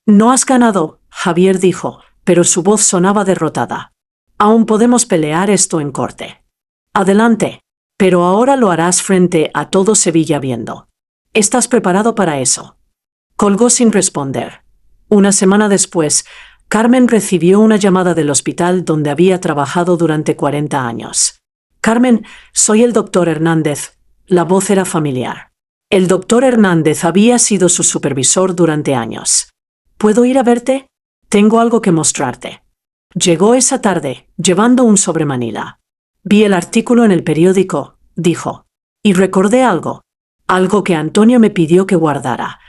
No has ganado, Javier dijo, pero su voz sonaba derrotada. Aún podemos pelear esto en corte. Adelante. Pero ahora lo harás frente a todo Sevilla viendo. ¿Estás preparado para eso? Colgó sin responder. Una semana después, Carmen recibió una llamada del hospital donde había trabajado durante 40 años. Carmen, soy el doctor Hernández. La voz era familiar. El doctor Hernández había sido su supervisor durante años. ¿Puedo ir a verte? Tengo algo que mostrarte. Llegó esa tarde, llevando un sobre Manila. Vi el artículo en el periódico, dijo. Y recordé algo. Algo que Antonio me pidió que guardara.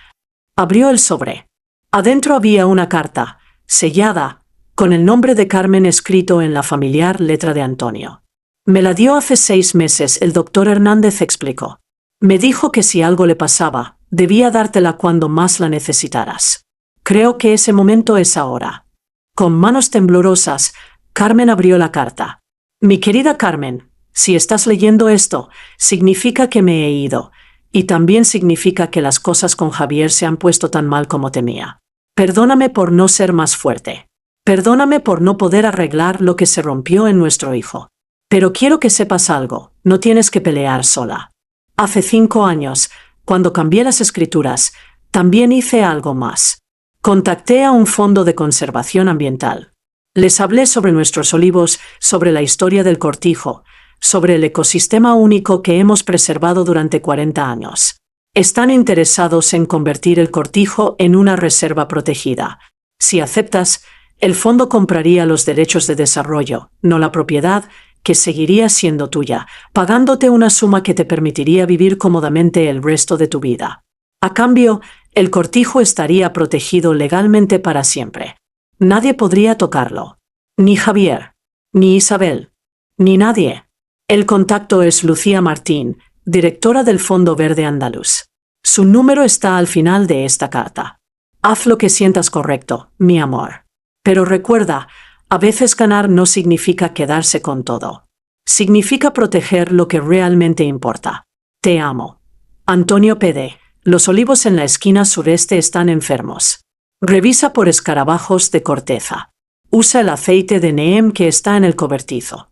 Abrió el sobre. Adentro había una carta, sellada, con el nombre de Carmen escrito en la familiar letra de Antonio. Me la dio hace 6 meses, el doctor Hernández explicó. Me dijo que si algo le pasaba, debía dártela cuando más la necesitaras. Creo que ese momento es ahora. Con manos temblorosas, Carmen abrió la carta. Mi querida Carmen, si estás leyendo esto, significa que me he ido, y también significa que las cosas con Javier se han puesto tan mal como temía. Perdóname por no ser más fuerte. Perdóname por no poder arreglar lo que se rompió en nuestro hijo. Pero quiero que sepas algo, no tienes que pelear sola. Hace 5 años, cuando cambié las escrituras, también hice algo más. Contacté a un fondo de conservación ambiental. Les hablé sobre nuestros olivos, sobre la historia del cortijo, sobre el ecosistema único que hemos preservado durante 40 años. Están interesados en convertir el cortijo en una reserva protegida. Si aceptas, el fondo compraría los derechos de desarrollo, no la propiedad, que seguiría siendo tuya, pagándote una suma que te permitiría vivir cómodamente el resto de tu vida. A cambio, el cortijo estaría protegido legalmente para siempre. Nadie podría tocarlo. Ni Javier, ni Isabel, ni nadie. El contacto es Lucía Martín, directora del Fondo Verde Andaluz. Su número está al final de esta carta. Haz lo que sientas correcto, mi amor. Pero recuerda, a veces ganar no significa quedarse con todo. Significa proteger lo que realmente importa. Te amo. Antonio P.D. Los olivos en la esquina sureste están enfermos. Revisa por escarabajos de corteza. Usa el aceite de neem que está en el cobertizo.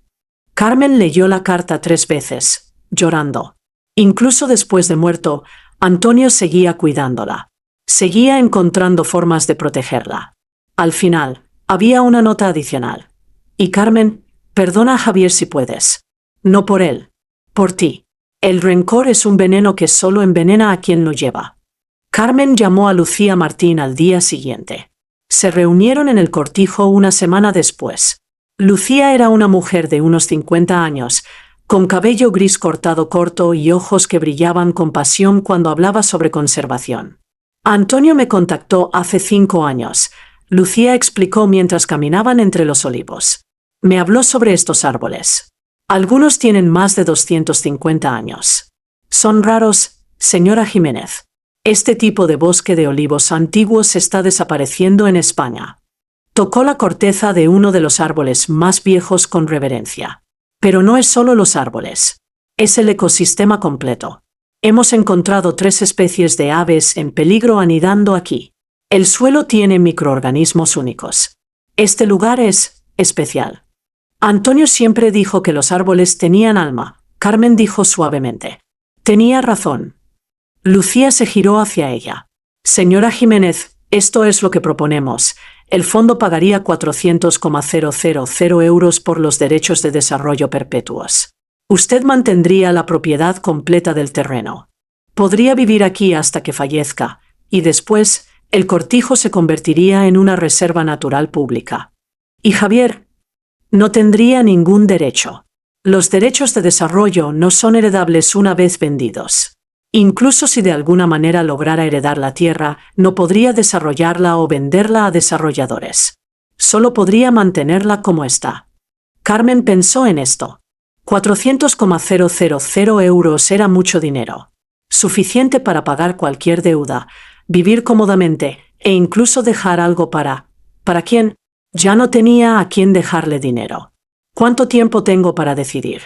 Carmen leyó la carta 3 veces, llorando. Incluso después de muerto, Antonio seguía cuidándola. Seguía encontrando formas de protegerla. Al final, había una nota adicional. Y Carmen, perdona a Javier si puedes. No por él. Por ti. El rencor es un veneno que solo envenena a quien lo lleva. Carmen llamó a Lucía Martín al día siguiente. Se reunieron en el cortijo una semana después. Lucía era una mujer de unos 50 años, con cabello gris cortado corto y ojos que brillaban con pasión cuando hablaba sobre conservación. Antonio me contactó hace 5 años, Lucía explicó mientras caminaban entre los olivos. Me habló sobre estos árboles. Algunos tienen más de 250 años. Son raros, señora Jiménez. Este tipo de bosque de olivos antiguos está desapareciendo en España. Tocó la corteza de uno de los árboles más viejos con reverencia. Pero no es solo los árboles. Es el ecosistema completo. Hemos encontrado 3 especies de aves en peligro anidando aquí. El suelo tiene microorganismos únicos. Este lugar es especial. Antonio siempre dijo que los árboles tenían alma. Carmen dijo suavemente. Tenía razón. Lucía se giró hacia ella. Señora Jiménez, esto es lo que proponemos. El fondo pagaría 400,000 euros por los derechos de desarrollo perpetuos. Usted mantendría la propiedad completa del terreno. Podría vivir aquí hasta que fallezca, y después el cortijo se convertiría en una reserva natural pública. Y Javier no tendría ningún derecho. Los derechos de desarrollo no son heredables una vez vendidos. Incluso si de alguna manera lograra heredar la tierra, no podría desarrollarla o venderla a desarrolladores. Solo podría mantenerla como está. Carmen pensó en esto. 400,000 euros era mucho dinero. Suficiente para pagar cualquier deuda, vivir cómodamente e incluso dejar algo para... ¿Para quién? Ya no tenía a quién dejarle dinero. ¿Cuánto tiempo tengo para decidir?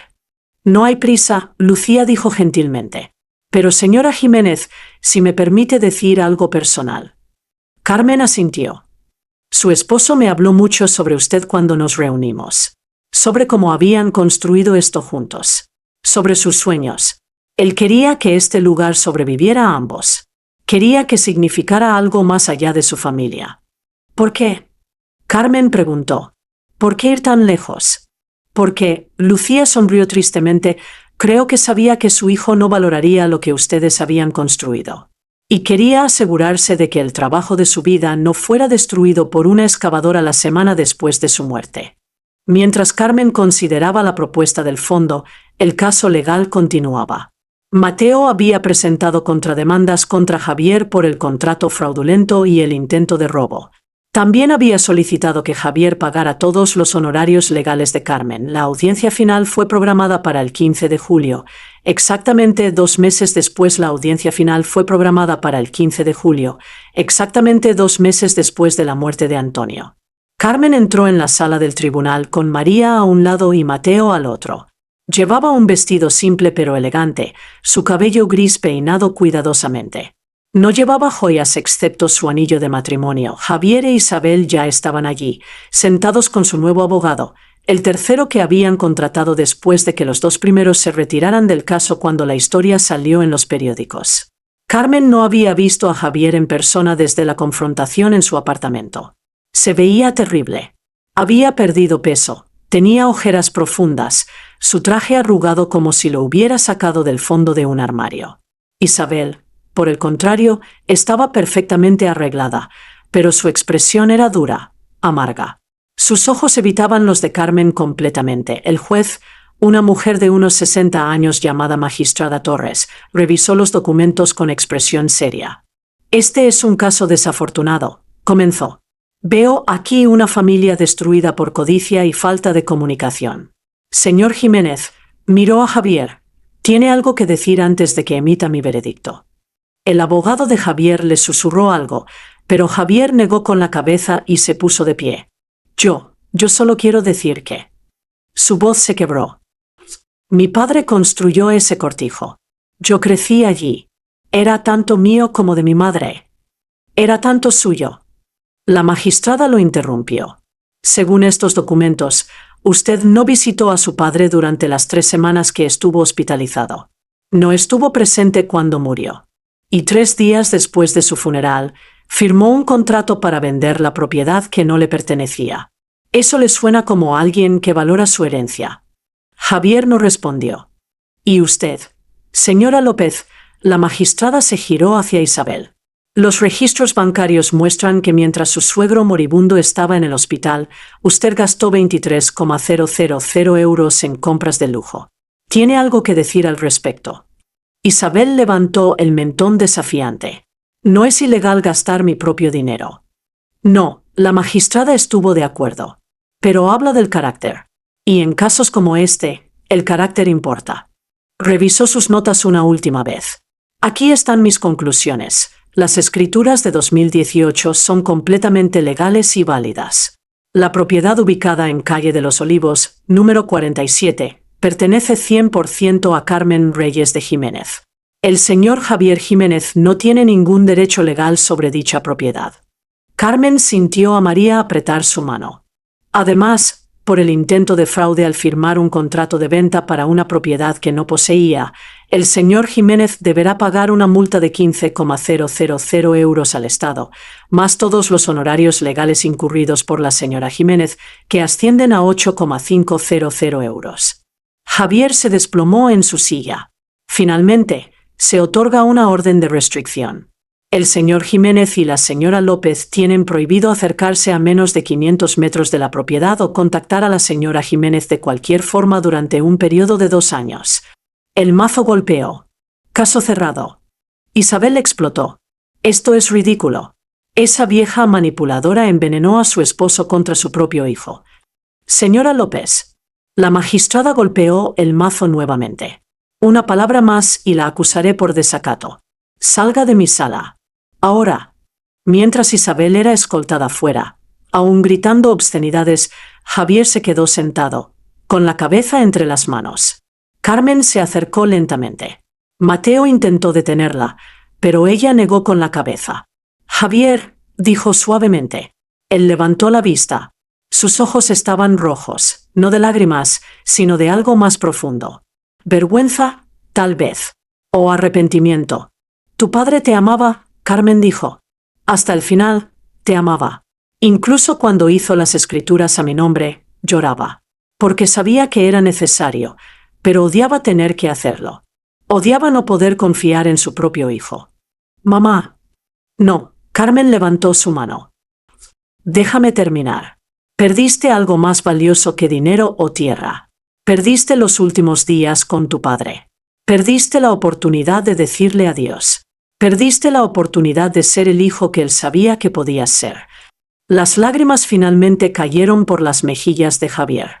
No hay prisa, Lucía dijo gentilmente. Pero señora Jiménez, si me permite decir algo personal. Carmen asintió. Su esposo me habló mucho sobre usted cuando nos reunimos. Sobre cómo habían construido esto juntos. Sobre sus sueños. Él quería que este lugar sobreviviera a ambos. Quería que significara algo más allá de su familia. ¿Por qué? Carmen preguntó. ¿Por qué ir tan lejos? Porque, Lucía sonrió tristemente, creo que sabía que su hijo no valoraría lo que ustedes habían construido. Y quería asegurarse de que el trabajo de su vida no fuera destruido por una excavadora la semana después de su muerte. Mientras Carmen consideraba la propuesta del fondo, el caso legal continuaba. Mateo había presentado contrademandas contra Javier por el contrato fraudulento y el intento de robo. También había solicitado que Javier pagara todos los honorarios legales de Carmen. La audiencia final fue programada para el 15 de julio. Exactamente 2 meses después la audiencia final fue programada para el 15 de julio, exactamente 2 meses después de la muerte de Antonio. Carmen entró en la sala del tribunal con María a un lado y Mateo al otro. Llevaba un vestido simple pero elegante, su cabello gris peinado cuidadosamente. No llevaba joyas excepto su anillo de matrimonio. Javier e Isabel ya estaban allí, sentados con su nuevo abogado, el tercero que habían contratado después de que los 2 primeros se retiraran del caso cuando la historia salió en los periódicos. Carmen no había visto a Javier en persona desde la confrontación en su apartamento. Se veía terrible. Había perdido peso, tenía ojeras profundas, su traje arrugado como si lo hubiera sacado del fondo de un armario. Isabel, por el contrario, estaba perfectamente arreglada, pero su expresión era dura, amarga. Sus ojos evitaban los de Carmen completamente. El juez, Una mujer de unos 60 años llamada Magistrada Torres revisó los documentos con expresión seria. Este es un caso desafortunado, comenzó. Veo aquí una familia destruida por codicia y falta de comunicación. Señor Jiménez, miró a Javier. Tiene algo que decir antes de que emita mi veredicto. El abogado de Javier le susurró algo, pero Javier negó con la cabeza y se puso de pie. Yo solo quiero decir que... Su voz se quebró. Mi padre construyó ese cortijo. Yo crecí allí. Era tanto mío como de mi madre. Era tanto suyo. La magistrada lo interrumpió. Según estos documentos, usted no visitó a su padre durante las 3 semanas que estuvo hospitalizado. No estuvo presente cuando murió. Y 3 días después de su funeral, firmó un contrato para vender la propiedad que no le pertenecía. Eso le suena como alguien que valora su herencia. Javier no respondió. ¿Y usted? Señora López, la magistrada se giró hacia Isabel. Los registros bancarios muestran que mientras su suegro moribundo estaba en el hospital, usted gastó 23,000 euros en compras de lujo. ¿Tiene algo que decir al respecto? Isabel levantó el mentón desafiante. No es ilegal gastar mi propio dinero. No, la magistrada estuvo de acuerdo. Pero habla del carácter. Y en casos como este, el carácter importa. Revisó sus notas una última vez. Aquí están mis conclusiones. Las escrituras de 2018 son completamente legales y válidas. La propiedad ubicada en Calle de los Olivos, número 47, pertenece 100% a Carmen Reyes de Jiménez. El señor Javier Jiménez no tiene ningún derecho legal sobre dicha propiedad. Carmen sintió a María apretar su mano. Además, por el intento de fraude al firmar un contrato de venta para una propiedad que no poseía, el señor Jiménez deberá pagar una multa de 15,000 euros al Estado, más todos los honorarios legales incurridos por la señora Jiménez, que ascienden a 8,500 euros. Javier se desplomó en su silla. Finalmente, se otorga una orden de restricción. El señor Jiménez y la señora López tienen prohibido acercarse a menos de 500 metros de la propiedad o contactar a la señora Jiménez de cualquier forma durante un periodo de 2 años. El mazo golpeó. Caso cerrado. Isabel explotó. Esto es ridículo. Esa vieja manipuladora envenenó a su esposo contra su propio hijo. Señora López. La magistrada golpeó el mazo nuevamente. Una palabra más y la acusaré por desacato. Salga de mi sala. Ahora. Mientras Isabel era escoltada fuera, aún gritando obscenidades, Javier se quedó sentado, con la cabeza entre las manos. Carmen se acercó lentamente. Mateo intentó detenerla, pero ella negó con la cabeza. Javier, dijo suavemente. Él levantó la vista. Sus ojos estaban rojos, no de lágrimas, sino de algo más profundo. Vergüenza, tal vez. O arrepentimiento. Tu padre te amaba, Carmen dijo. Hasta el final, te amaba. Incluso cuando hizo las escrituras a mi nombre, lloraba. Porque sabía que era necesario, pero odiaba tener que hacerlo. Odiaba no poder confiar en su propio hijo. Mamá. No, Carmen levantó su mano. Déjame terminar. Perdiste algo más valioso que dinero o tierra. Perdiste los últimos días con tu padre. Perdiste la oportunidad de decirle adiós. Perdiste la oportunidad de ser el hijo que él sabía que podías ser. Las lágrimas finalmente cayeron por las mejillas de Javier.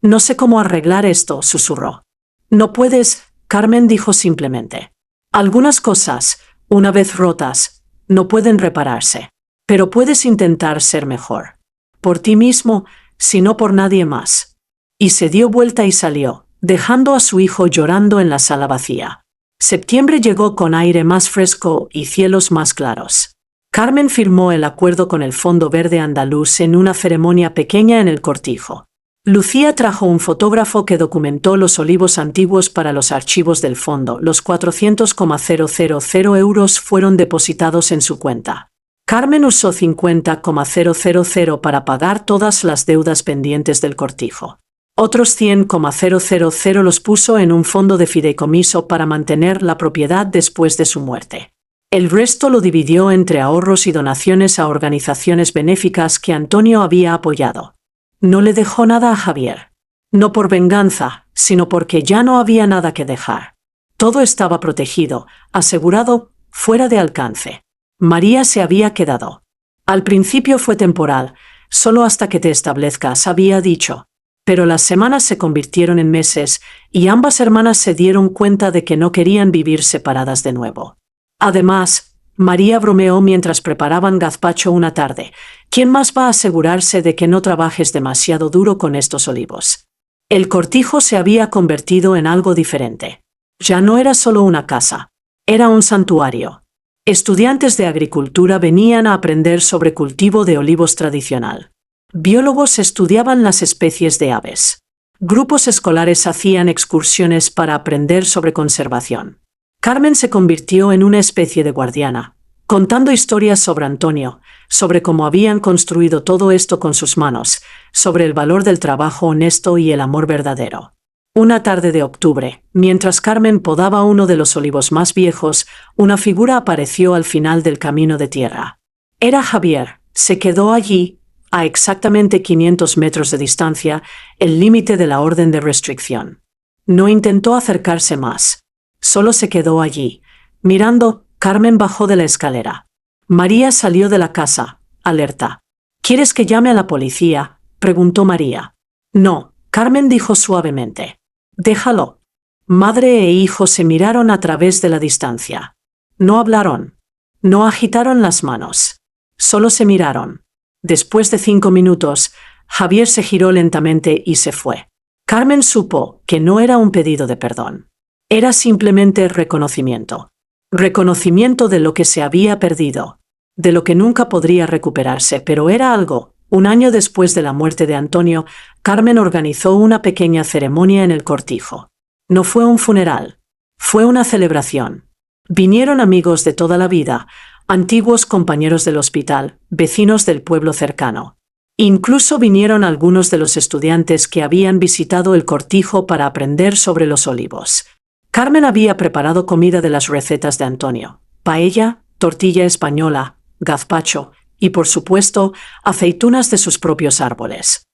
No sé cómo arreglar esto, susurró. No puedes, Carmen dijo simplemente. Algunas cosas, una vez rotas, no pueden repararse. Pero puedes intentar ser mejor. Por ti mismo, si no por nadie más. Y se dio vuelta y salió, dejando a su hijo llorando en la sala vacía. Septiembre llegó con aire más fresco y cielos más claros. Carmen firmó el acuerdo con el Fondo Verde Andaluz en una ceremonia pequeña en el cortijo. Lucía trajo un fotógrafo que documentó los olivos antiguos para los archivos del fondo. Los 400,000 euros fueron depositados en su cuenta. Carmen usó 50,000 para pagar todas las deudas pendientes del cortijo. Otros 100,000 los puso en un fondo de fideicomiso para mantener la propiedad después de su muerte. El resto lo dividió entre ahorros y donaciones a organizaciones benéficas que Antonio había apoyado. No le dejó nada a Javier. No por venganza, sino porque ya no había nada que dejar. Todo estaba protegido, asegurado, fuera de alcance. María se había quedado. Al principio fue temporal, solo hasta que te establezcas, había dicho. Pero las semanas se convirtieron en meses y ambas hermanas se dieron cuenta de que no querían vivir separadas de nuevo. Además, María bromeó mientras preparaban gazpacho una tarde. ¿Quién más va a asegurarse de que no trabajes demasiado duro con estos olivos? El cortijo se había convertido en algo diferente. Ya no era solo una casa, era un santuario. Estudiantes de agricultura venían a aprender sobre cultivo de olivos tradicional. Biólogos estudiaban las especies de aves. Grupos escolares hacían excursiones para aprender sobre conservación. Carmen se convirtió en una especie de guardiana, contando historias sobre Antonio, sobre cómo habían construido todo esto con sus manos, sobre el valor del trabajo honesto y el amor verdadero. Una tarde de octubre, mientras Carmen podaba uno de los olivos más viejos, una figura apareció al final del camino de tierra. Era Javier. Se quedó allí, a exactamente 500 metros de distancia, el límite de la orden de restricción. No intentó acercarse más. Solo se quedó allí. Mirando, Carmen bajó de la escalera. María salió de la casa, alerta. ¿Quieres que llame a la policía?, preguntó María. No, Carmen dijo suavemente. Déjalo. Madre e hijo se miraron a través de la distancia. No hablaron. No agitaron las manos. Solo se miraron. Después de 5 minutos, Javier se giró lentamente y se fue. Carmen supo que no era un pedido de perdón. Era simplemente reconocimiento. Reconocimiento de lo que se había perdido, de lo que nunca podría recuperarse, pero era algo. Un año después de la muerte de Antonio, Carmen organizó una pequeña ceremonia en el cortijo. No fue un funeral, fue una celebración. Vinieron amigos de toda la vida, antiguos compañeros del hospital, vecinos del pueblo cercano. Incluso vinieron algunos de los estudiantes que habían visitado el cortijo para aprender sobre los olivos. Carmen había preparado comida de las recetas de Antonio: paella, tortilla española, gazpacho y, por supuesto, aceitunas de sus propios árboles.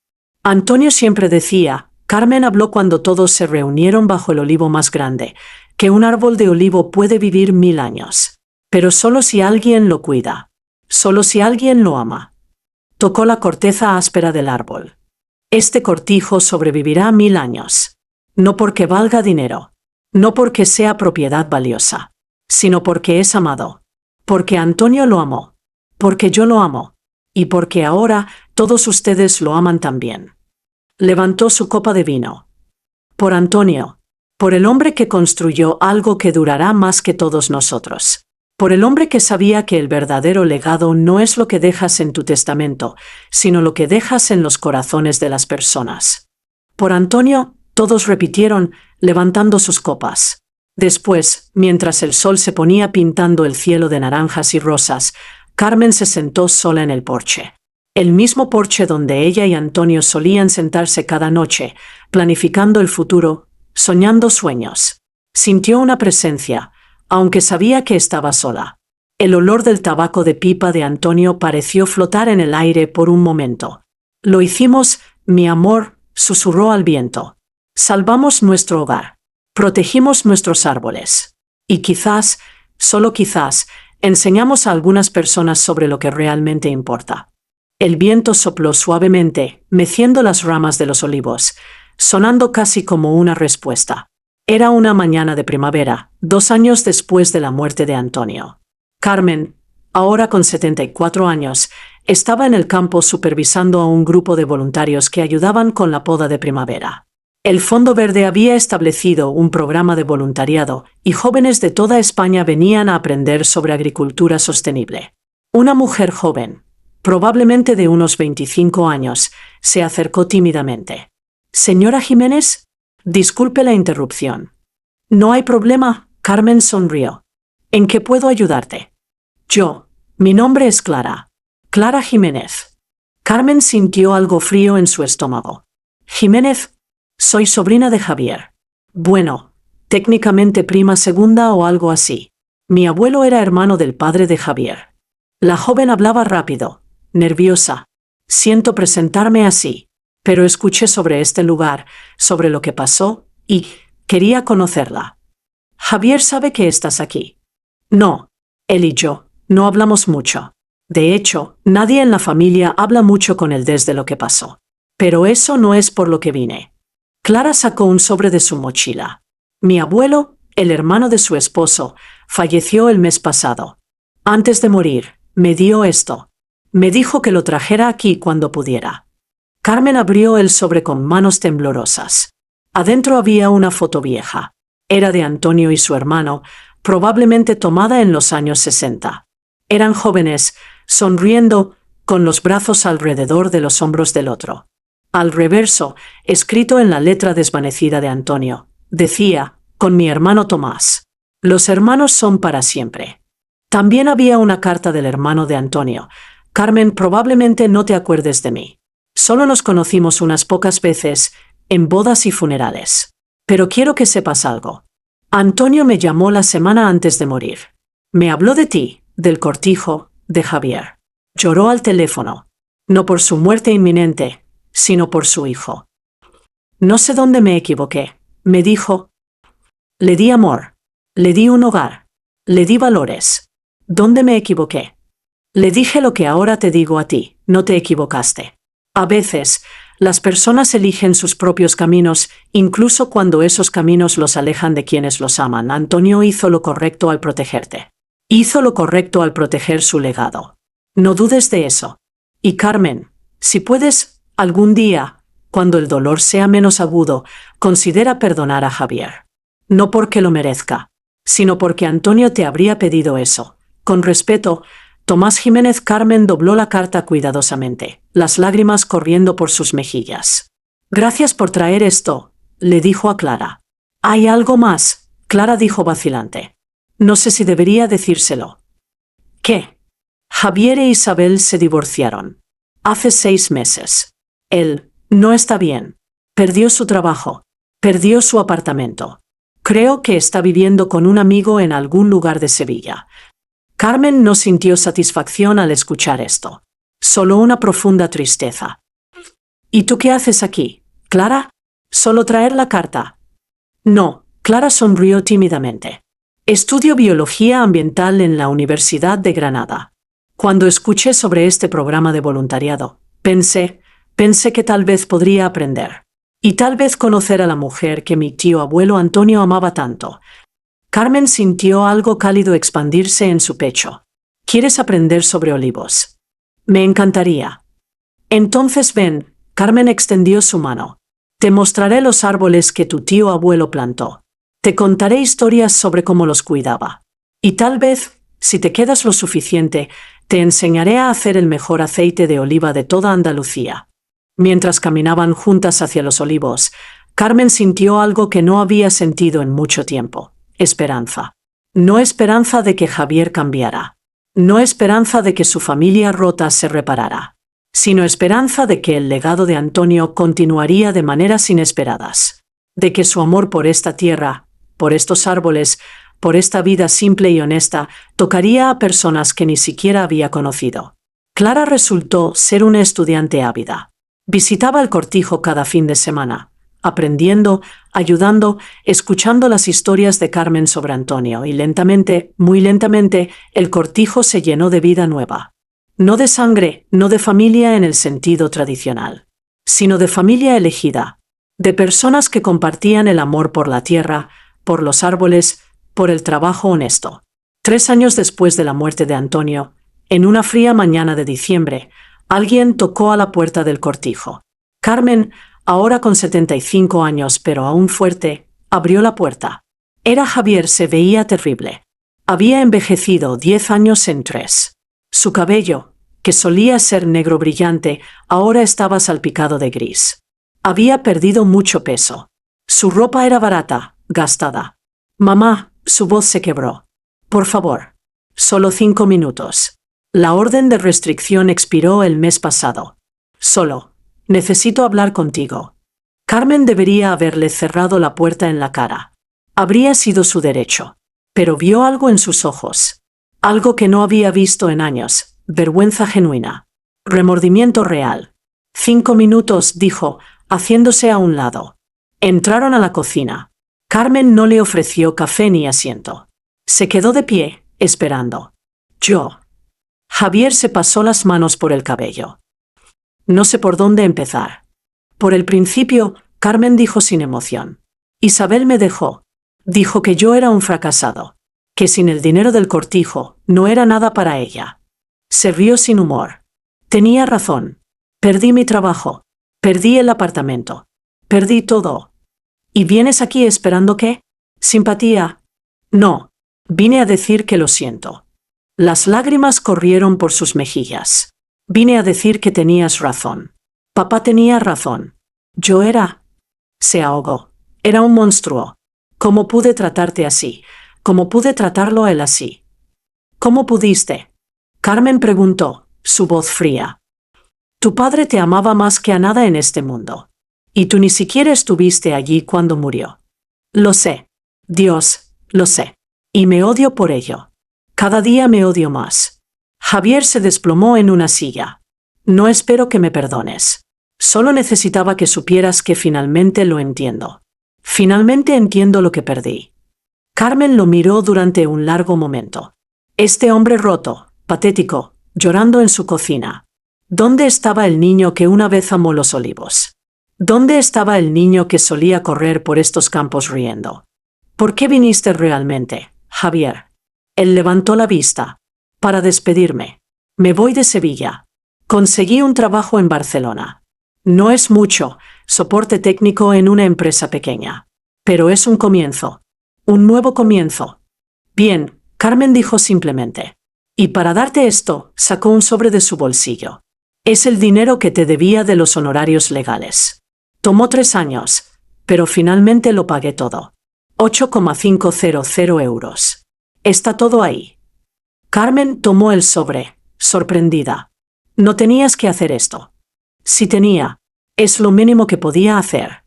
Antonio siempre decía, Carmen habló cuando todos se reunieron bajo el olivo más grande, que un árbol de olivo puede vivir 1000 años. Pero solo si alguien lo cuida. Solo si alguien lo ama. Tocó la corteza áspera del árbol. Este cortijo sobrevivirá 1000 años. No porque valga dinero. No porque sea propiedad valiosa. Sino porque es amado. Porque Antonio lo amó. Porque yo lo amo. Y porque ahora todos ustedes lo aman también. Levantó su copa de vino. Por Antonio. Por el hombre que construyó algo que durará más que todos nosotros. Por el hombre que sabía que el verdadero legado no es lo que dejas en tu testamento, sino lo que dejas en los corazones de las personas. Por Antonio, todos repitieron, levantando sus copas. Después, mientras el sol se ponía pintando el cielo de naranjas y rosas, Carmen se sentó sola en el porche. El mismo porche donde ella y Antonio solían sentarse cada noche, planificando el futuro, soñando sueños. Sintió una presencia, aunque sabía que estaba sola. El olor del tabaco de pipa de Antonio pareció flotar en el aire por un momento. Lo hicimos, mi amor, susurró al viento. Salvamos nuestro hogar. Protegimos nuestros árboles. Y quizás, solo quizás, enseñamos a algunas personas sobre lo que realmente importa. El viento sopló suavemente, meciendo las ramas de los olivos, sonando casi como una respuesta. Era una mañana de primavera, 2 años después de la muerte de Antonio. Carmen, ahora con 74 años, estaba en el campo supervisando a un grupo de voluntarios que ayudaban con la poda de primavera. El Fondo Verde había establecido un programa de voluntariado y jóvenes de toda España venían a aprender sobre agricultura sostenible. Una mujer joven, probablemente de unos 25 años, se acercó tímidamente. «Señora Jiménez, disculpe la interrupción». «No hay problema», Carmen sonrió. «¿En qué puedo ayudarte?» Mi nombre es Clara. Clara Jiménez». Carmen sintió algo frío en su estómago. «Jiménez, soy sobrina de Javier. Bueno, técnicamente prima segunda o algo así. Mi abuelo era hermano del padre de Javier». La joven hablaba rápido, nerviosa. «Siento presentarme así. pero escuché sobre este lugar, sobre lo que pasó, y quería conocerla. Javier sabe que estás aquí. No, él y yo no hablamos mucho. De hecho, nadie en la familia habla mucho con él desde lo que pasó. Pero eso no es por lo que vine. Clara sacó un sobre de su mochila. Mi abuelo, el hermano de su esposo, falleció el mes pasado. Antes de morir, me dio esto. Me dijo que lo trajera aquí cuando pudiera. Carmen abrió el sobre con manos temblorosas. Adentro había una foto vieja. Era de Antonio y su hermano, probablemente tomada en los años 60. Eran jóvenes, sonriendo, con los brazos alrededor de los hombros del otro. Al reverso, escrito en la letra desvanecida de Antonio, decía, con mi hermano Tomás. Los hermanos son para siempre. También había una carta del hermano de Antonio. Carmen, probablemente no te acuerdes de mí. Solo nos conocimos unas pocas veces, en bodas y funerales. Pero quiero que sepas algo. Antonio me llamó la semana antes de morir. Me habló de ti, del cortijo, de Javier. Lloró al teléfono. No por su muerte inminente, sino por su hijo. No sé dónde me equivoqué. Me dijo. Le di amor. Le di un hogar. Le di valores. ¿Dónde me equivoqué? Le dije lo que ahora te digo a ti. No te equivocaste. A veces, las personas eligen sus propios caminos, incluso cuando esos caminos los alejan de quienes los aman. Antonio hizo lo correcto al protegerte. Hizo lo correcto al proteger su legado. No dudes de eso. Y Carmen, si puedes, algún día, cuando el dolor sea menos agudo, considera perdonar a Javier. No porque lo merezca, sino porque Antonio te habría pedido eso. Con respeto, Tomás Jiménez. Carmen dobló la carta cuidadosamente, las lágrimas corriendo por sus mejillas. Gracias por traer esto, le dijo a Clara. ¿Hay algo más? Clara dijo vacilante. No sé si debería decírselo. ¿Qué? Javier e Isabel se divorciaron. Hace 6 meses. Él no está bien. Perdió su trabajo. Perdió su apartamento. Creo que está viviendo con un amigo en algún lugar de Sevilla. Carmen no sintió satisfacción al escuchar esto. Solo una profunda tristeza. ¿Y tú qué haces aquí, Clara? ¿Solo traer la carta? No, Clara sonrió tímidamente. Estudio biología ambiental en la Universidad de Granada. Cuando escuché sobre este programa de voluntariado, pensé que tal vez podría aprender. Y tal vez conocer a la mujer que mi tío abuelo Antonio amaba tanto. Carmen sintió algo cálido expandirse en su pecho. ¿Quieres aprender sobre olivos? Me encantaría. Entonces ven, Carmen extendió su mano. Te mostraré los árboles que tu tío abuelo plantó. Te contaré historias sobre cómo los cuidaba. Y tal vez, si te quedas lo suficiente, te enseñaré a hacer el mejor aceite de oliva de toda Andalucía. Mientras caminaban juntas hacia los olivos, Carmen sintió algo que no había sentido en mucho tiempo. Esperanza. No esperanza de que Javier cambiara. No esperanza de que su familia rota se reparara. Sino esperanza de que el legado de Antonio continuaría de maneras inesperadas. De que su amor por esta tierra, por estos árboles, por esta vida simple y honesta, tocaría a personas que ni siquiera había conocido. Clara resultó ser una estudiante ávida. Visitaba el cortijo cada fin de semana, aprendiendo, ayudando, escuchando las historias de Carmen sobre Antonio, y lentamente, muy lentamente, el cortijo se llenó de vida nueva. No de sangre, no de familia en el sentido tradicional, sino de familia elegida, de personas que compartían el amor por la tierra, por los árboles, por el trabajo honesto. 3 años después de la muerte de Antonio, en una fría mañana de diciembre, alguien tocó a la puerta del cortijo. Carmen, ahora con 75 años pero aún fuerte, abrió la puerta. Era Javier. Se veía terrible. Había envejecido 10 años en 3. Su cabello, que solía ser negro brillante, ahora estaba salpicado de gris. Había perdido mucho peso. Su ropa era barata, gastada. Mamá, su voz se quebró. Por favor. Solo 5 minutos. La orden de restricción expiró el mes pasado. Solo. Necesito hablar contigo. Carmen debería haberle cerrado la puerta en la cara. Habría sido su derecho. Pero vio algo en sus ojos. Algo que no había visto en años. Vergüenza genuina. Remordimiento real. 5 minutos, dijo, haciéndose a un lado. Entraron a la cocina. Carmen no le ofreció café ni asiento. Se quedó de pie, esperando. Javier se pasó las manos por el cabello. No sé por dónde empezar. Por el principio, Carmen dijo sin emoción. Isabel me dejó. Dijo que yo era un fracasado. Que sin el dinero del cortijo, no era nada para ella. Se rió sin humor. Tenía razón. Perdí mi trabajo. Perdí el apartamento. Perdí todo. ¿Y vienes aquí esperando qué? ¿Simpatía? No. Vine a decir que lo siento. Las lágrimas corrieron por sus mejillas. Vine a decir que tenías razón. Papá tenía razón. Yo era... Se ahogó. Era un monstruo. ¿Cómo pude tratarte así? ¿Cómo pude tratarlo a él así? ¿Cómo pudiste? Carmen preguntó, su voz fría. Tu padre te amaba más que a nada en este mundo. Y tú ni siquiera estuviste allí cuando murió. Lo sé. Dios, lo sé. Y me odio por ello. Cada día me odio más. Javier se desplomó en una silla. No espero que me perdones. Solo necesitaba que supieras que finalmente lo entiendo. Finalmente entiendo lo que perdí. Carmen lo miró durante un largo momento. Este hombre roto, patético, llorando en su cocina. ¿Dónde estaba el niño que una vez amó los olivos? ¿Dónde estaba el niño que solía correr por estos campos riendo? ¿Por qué viniste realmente, Javier? Él levantó la vista. Para despedirme. Me voy de Sevilla. Conseguí un trabajo en Barcelona. No es mucho, soporte técnico en una empresa pequeña. Pero es un comienzo. Un nuevo comienzo. Bien, Carmen dijo simplemente. Y para darte esto, sacó un sobre de su bolsillo. Es el dinero que te debía de los honorarios legales. Tomó 3 años, pero finalmente lo pagué todo. 8,500 euros. Está todo ahí. Carmen tomó el sobre, sorprendida. No tenías que hacer esto. Sí tenía. Es lo mínimo que podía hacer.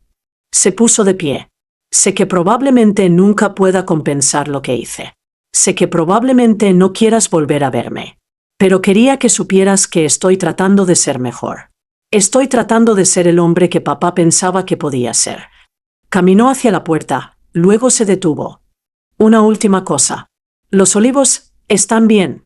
Se puso de pie. Sé que probablemente nunca pueda compensar lo que hice. Sé que probablemente no quieras volver a verme. Pero quería que supieras que estoy tratando de ser mejor. Estoy tratando de ser el hombre que papá pensaba que podía ser. Caminó hacia la puerta, luego se detuvo. Una última cosa. Los olivos están bien.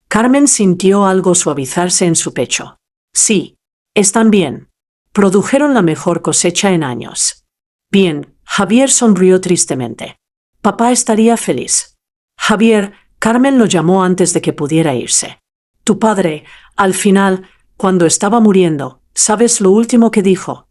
Carmen sintió algo suavizarse en su pecho. Sí, están bien. Produjeron la mejor cosecha en años. Bien, Javier sonrió tristemente. Papá estaría feliz. Javier, Carmen lo llamó antes de que pudiera irse. Tu padre, al final, cuando estaba muriendo, ¿sabes lo último que dijo?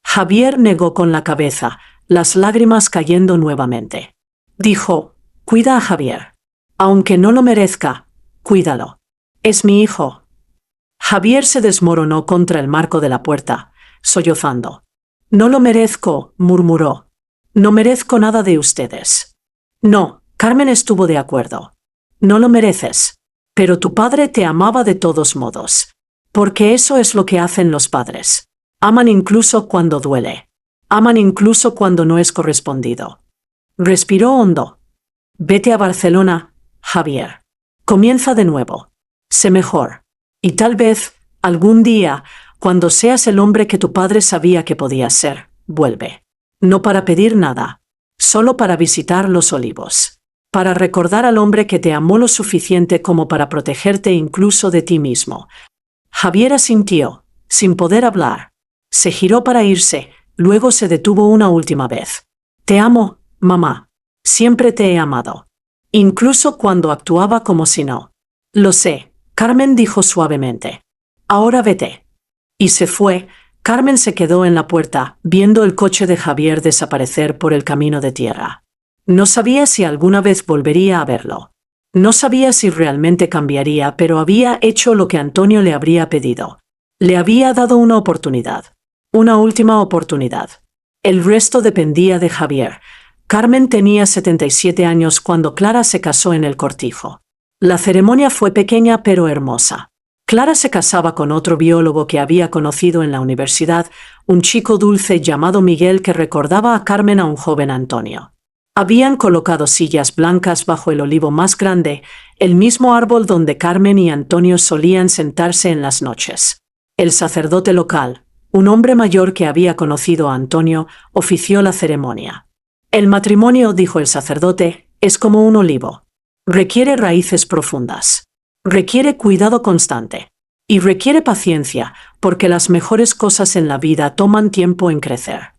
Javier negó con la cabeza, las lágrimas cayendo nuevamente. Dijo, cuida a Javier. Aunque no lo merezca, cuídalo. Es mi hijo. Javier se desmoronó contra el marco de la puerta, sollozando. No lo merezco, murmuró. No merezco nada de ustedes. No, Carmen estuvo de acuerdo. No lo mereces. Pero tu padre te amaba de todos modos. Porque eso es lo que hacen los padres. Aman incluso cuando duele. Aman incluso cuando no es correspondido. Respiró hondo. Vete a Barcelona, Javier. Comienza de nuevo. Sé mejor. Y tal vez, algún día, cuando seas el hombre que tu padre sabía que podías ser, vuelve. No para pedir nada. Solo para visitar los olivos. Para recordar al hombre que te amó lo suficiente como para protegerte incluso de ti mismo. Javier asintió, sin poder hablar. Se giró para irse, luego se detuvo una última vez. Te amo, mamá. Siempre te he amado. Incluso cuando actuaba como si no. Lo sé, Carmen dijo suavemente. Ahora vete. Y se fue. Carmen se quedó en la puerta, viendo el coche de Javier desaparecer por el camino de tierra. No sabía si alguna vez volvería a verlo. No sabía si realmente cambiaría, pero había hecho lo que Antonio le habría pedido. Le había dado una oportunidad. Una última oportunidad. El resto dependía de Javier. Carmen tenía 77 años cuando Clara se casó en el cortijo. La ceremonia fue pequeña pero hermosa. Clara se casaba con otro biólogo que había conocido en la universidad, un chico dulce llamado Miguel que recordaba a Carmen a un joven Antonio. Habían colocado sillas blancas bajo el olivo más grande, el mismo árbol donde Carmen y Antonio solían sentarse en las noches. El sacerdote local, un hombre mayor que había conocido a Antonio, ofició la ceremonia. El matrimonio, dijo el sacerdote, es como un olivo. Requiere raíces profundas. Requiere cuidado constante. Y requiere paciencia, porque las mejores cosas en la vida toman tiempo en crecer.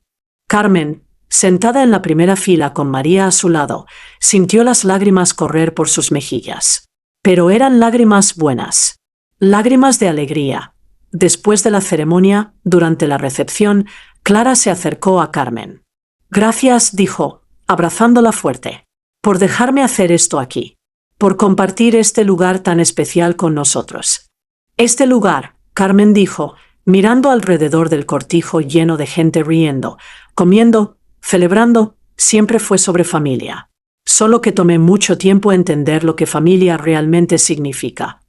Carmen, sentada en la primera fila con María a su lado, sintió las lágrimas correr por sus mejillas. Pero eran lágrimas buenas. Lágrimas de alegría. Después de la ceremonia, durante la recepción, Clara se acercó a Carmen. Gracias, dijo, abrazándola fuerte, por dejarme hacer esto aquí, por compartir este lugar tan especial con nosotros. Este lugar, Carmen dijo, mirando alrededor del cortijo lleno de gente riendo, comiendo, celebrando, siempre fue sobre familia. Solo que tomé mucho tiempo entender lo que familia realmente significa.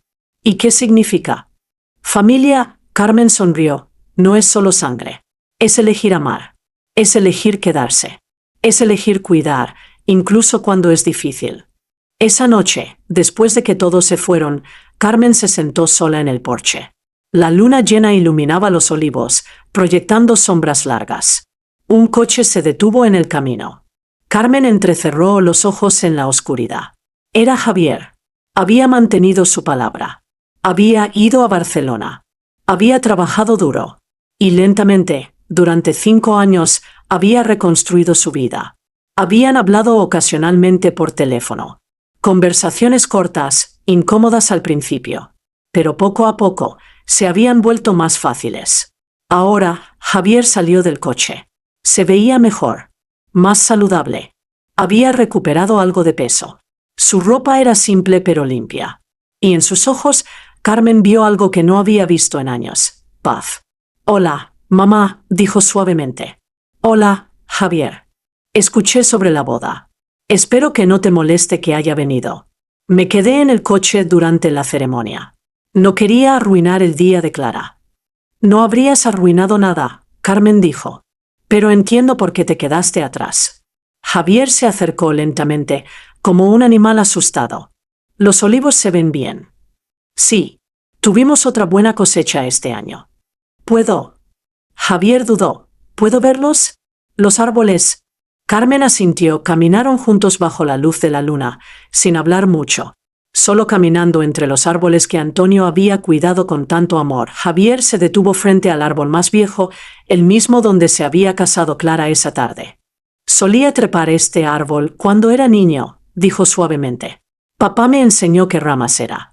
¿Y qué significa? Familia, Carmen sonrió, no es solo sangre. Es elegir amar. Es elegir quedarse. Es elegir cuidar, incluso cuando es difícil. Esa noche, después de que todos se fueron, Carmen se sentó sola en el porche. La luna llena iluminaba los olivos, proyectando sombras largas. Un coche se detuvo en el camino. Carmen entrecerró los ojos en la oscuridad. Era Javier. Había mantenido su palabra. Había ido a Barcelona. Había trabajado duro. Y lentamente, durante 5 años, había reconstruido su vida. Habían hablado ocasionalmente por teléfono. Conversaciones cortas, incómodas al principio. Pero poco a poco, se habían vuelto más fáciles. Ahora, Javier salió del coche. Se veía mejor. Más saludable. Había recuperado algo de peso. Su ropa era simple pero limpia. Y en sus ojos, Carmen vio algo que no había visto en años. Paz. Hola, mamá, dijo suavemente. Hola, Javier. Escuché sobre la boda. Espero que no te moleste que haya venido. Me quedé en el coche durante la ceremonia. No quería arruinar el día de Clara. No habrías arruinado nada, Carmen dijo. Pero entiendo por qué te quedaste atrás. Javier se acercó lentamente, como un animal asustado. Los olivos se ven bien. Sí, tuvimos otra buena cosecha este año. ¿Puedo? Javier dudó. ¿Puedo verlos? Los árboles. Carmen asintió, caminaron juntos bajo la luz de la luna, sin hablar mucho. Solo caminando entre los árboles que Antonio había cuidado con tanto amor, Javier se detuvo frente al árbol más viejo, el mismo donde se había casado Clara esa tarde. Solía trepar este árbol cuando era niño, dijo suavemente. Papá me enseñó qué ramas era.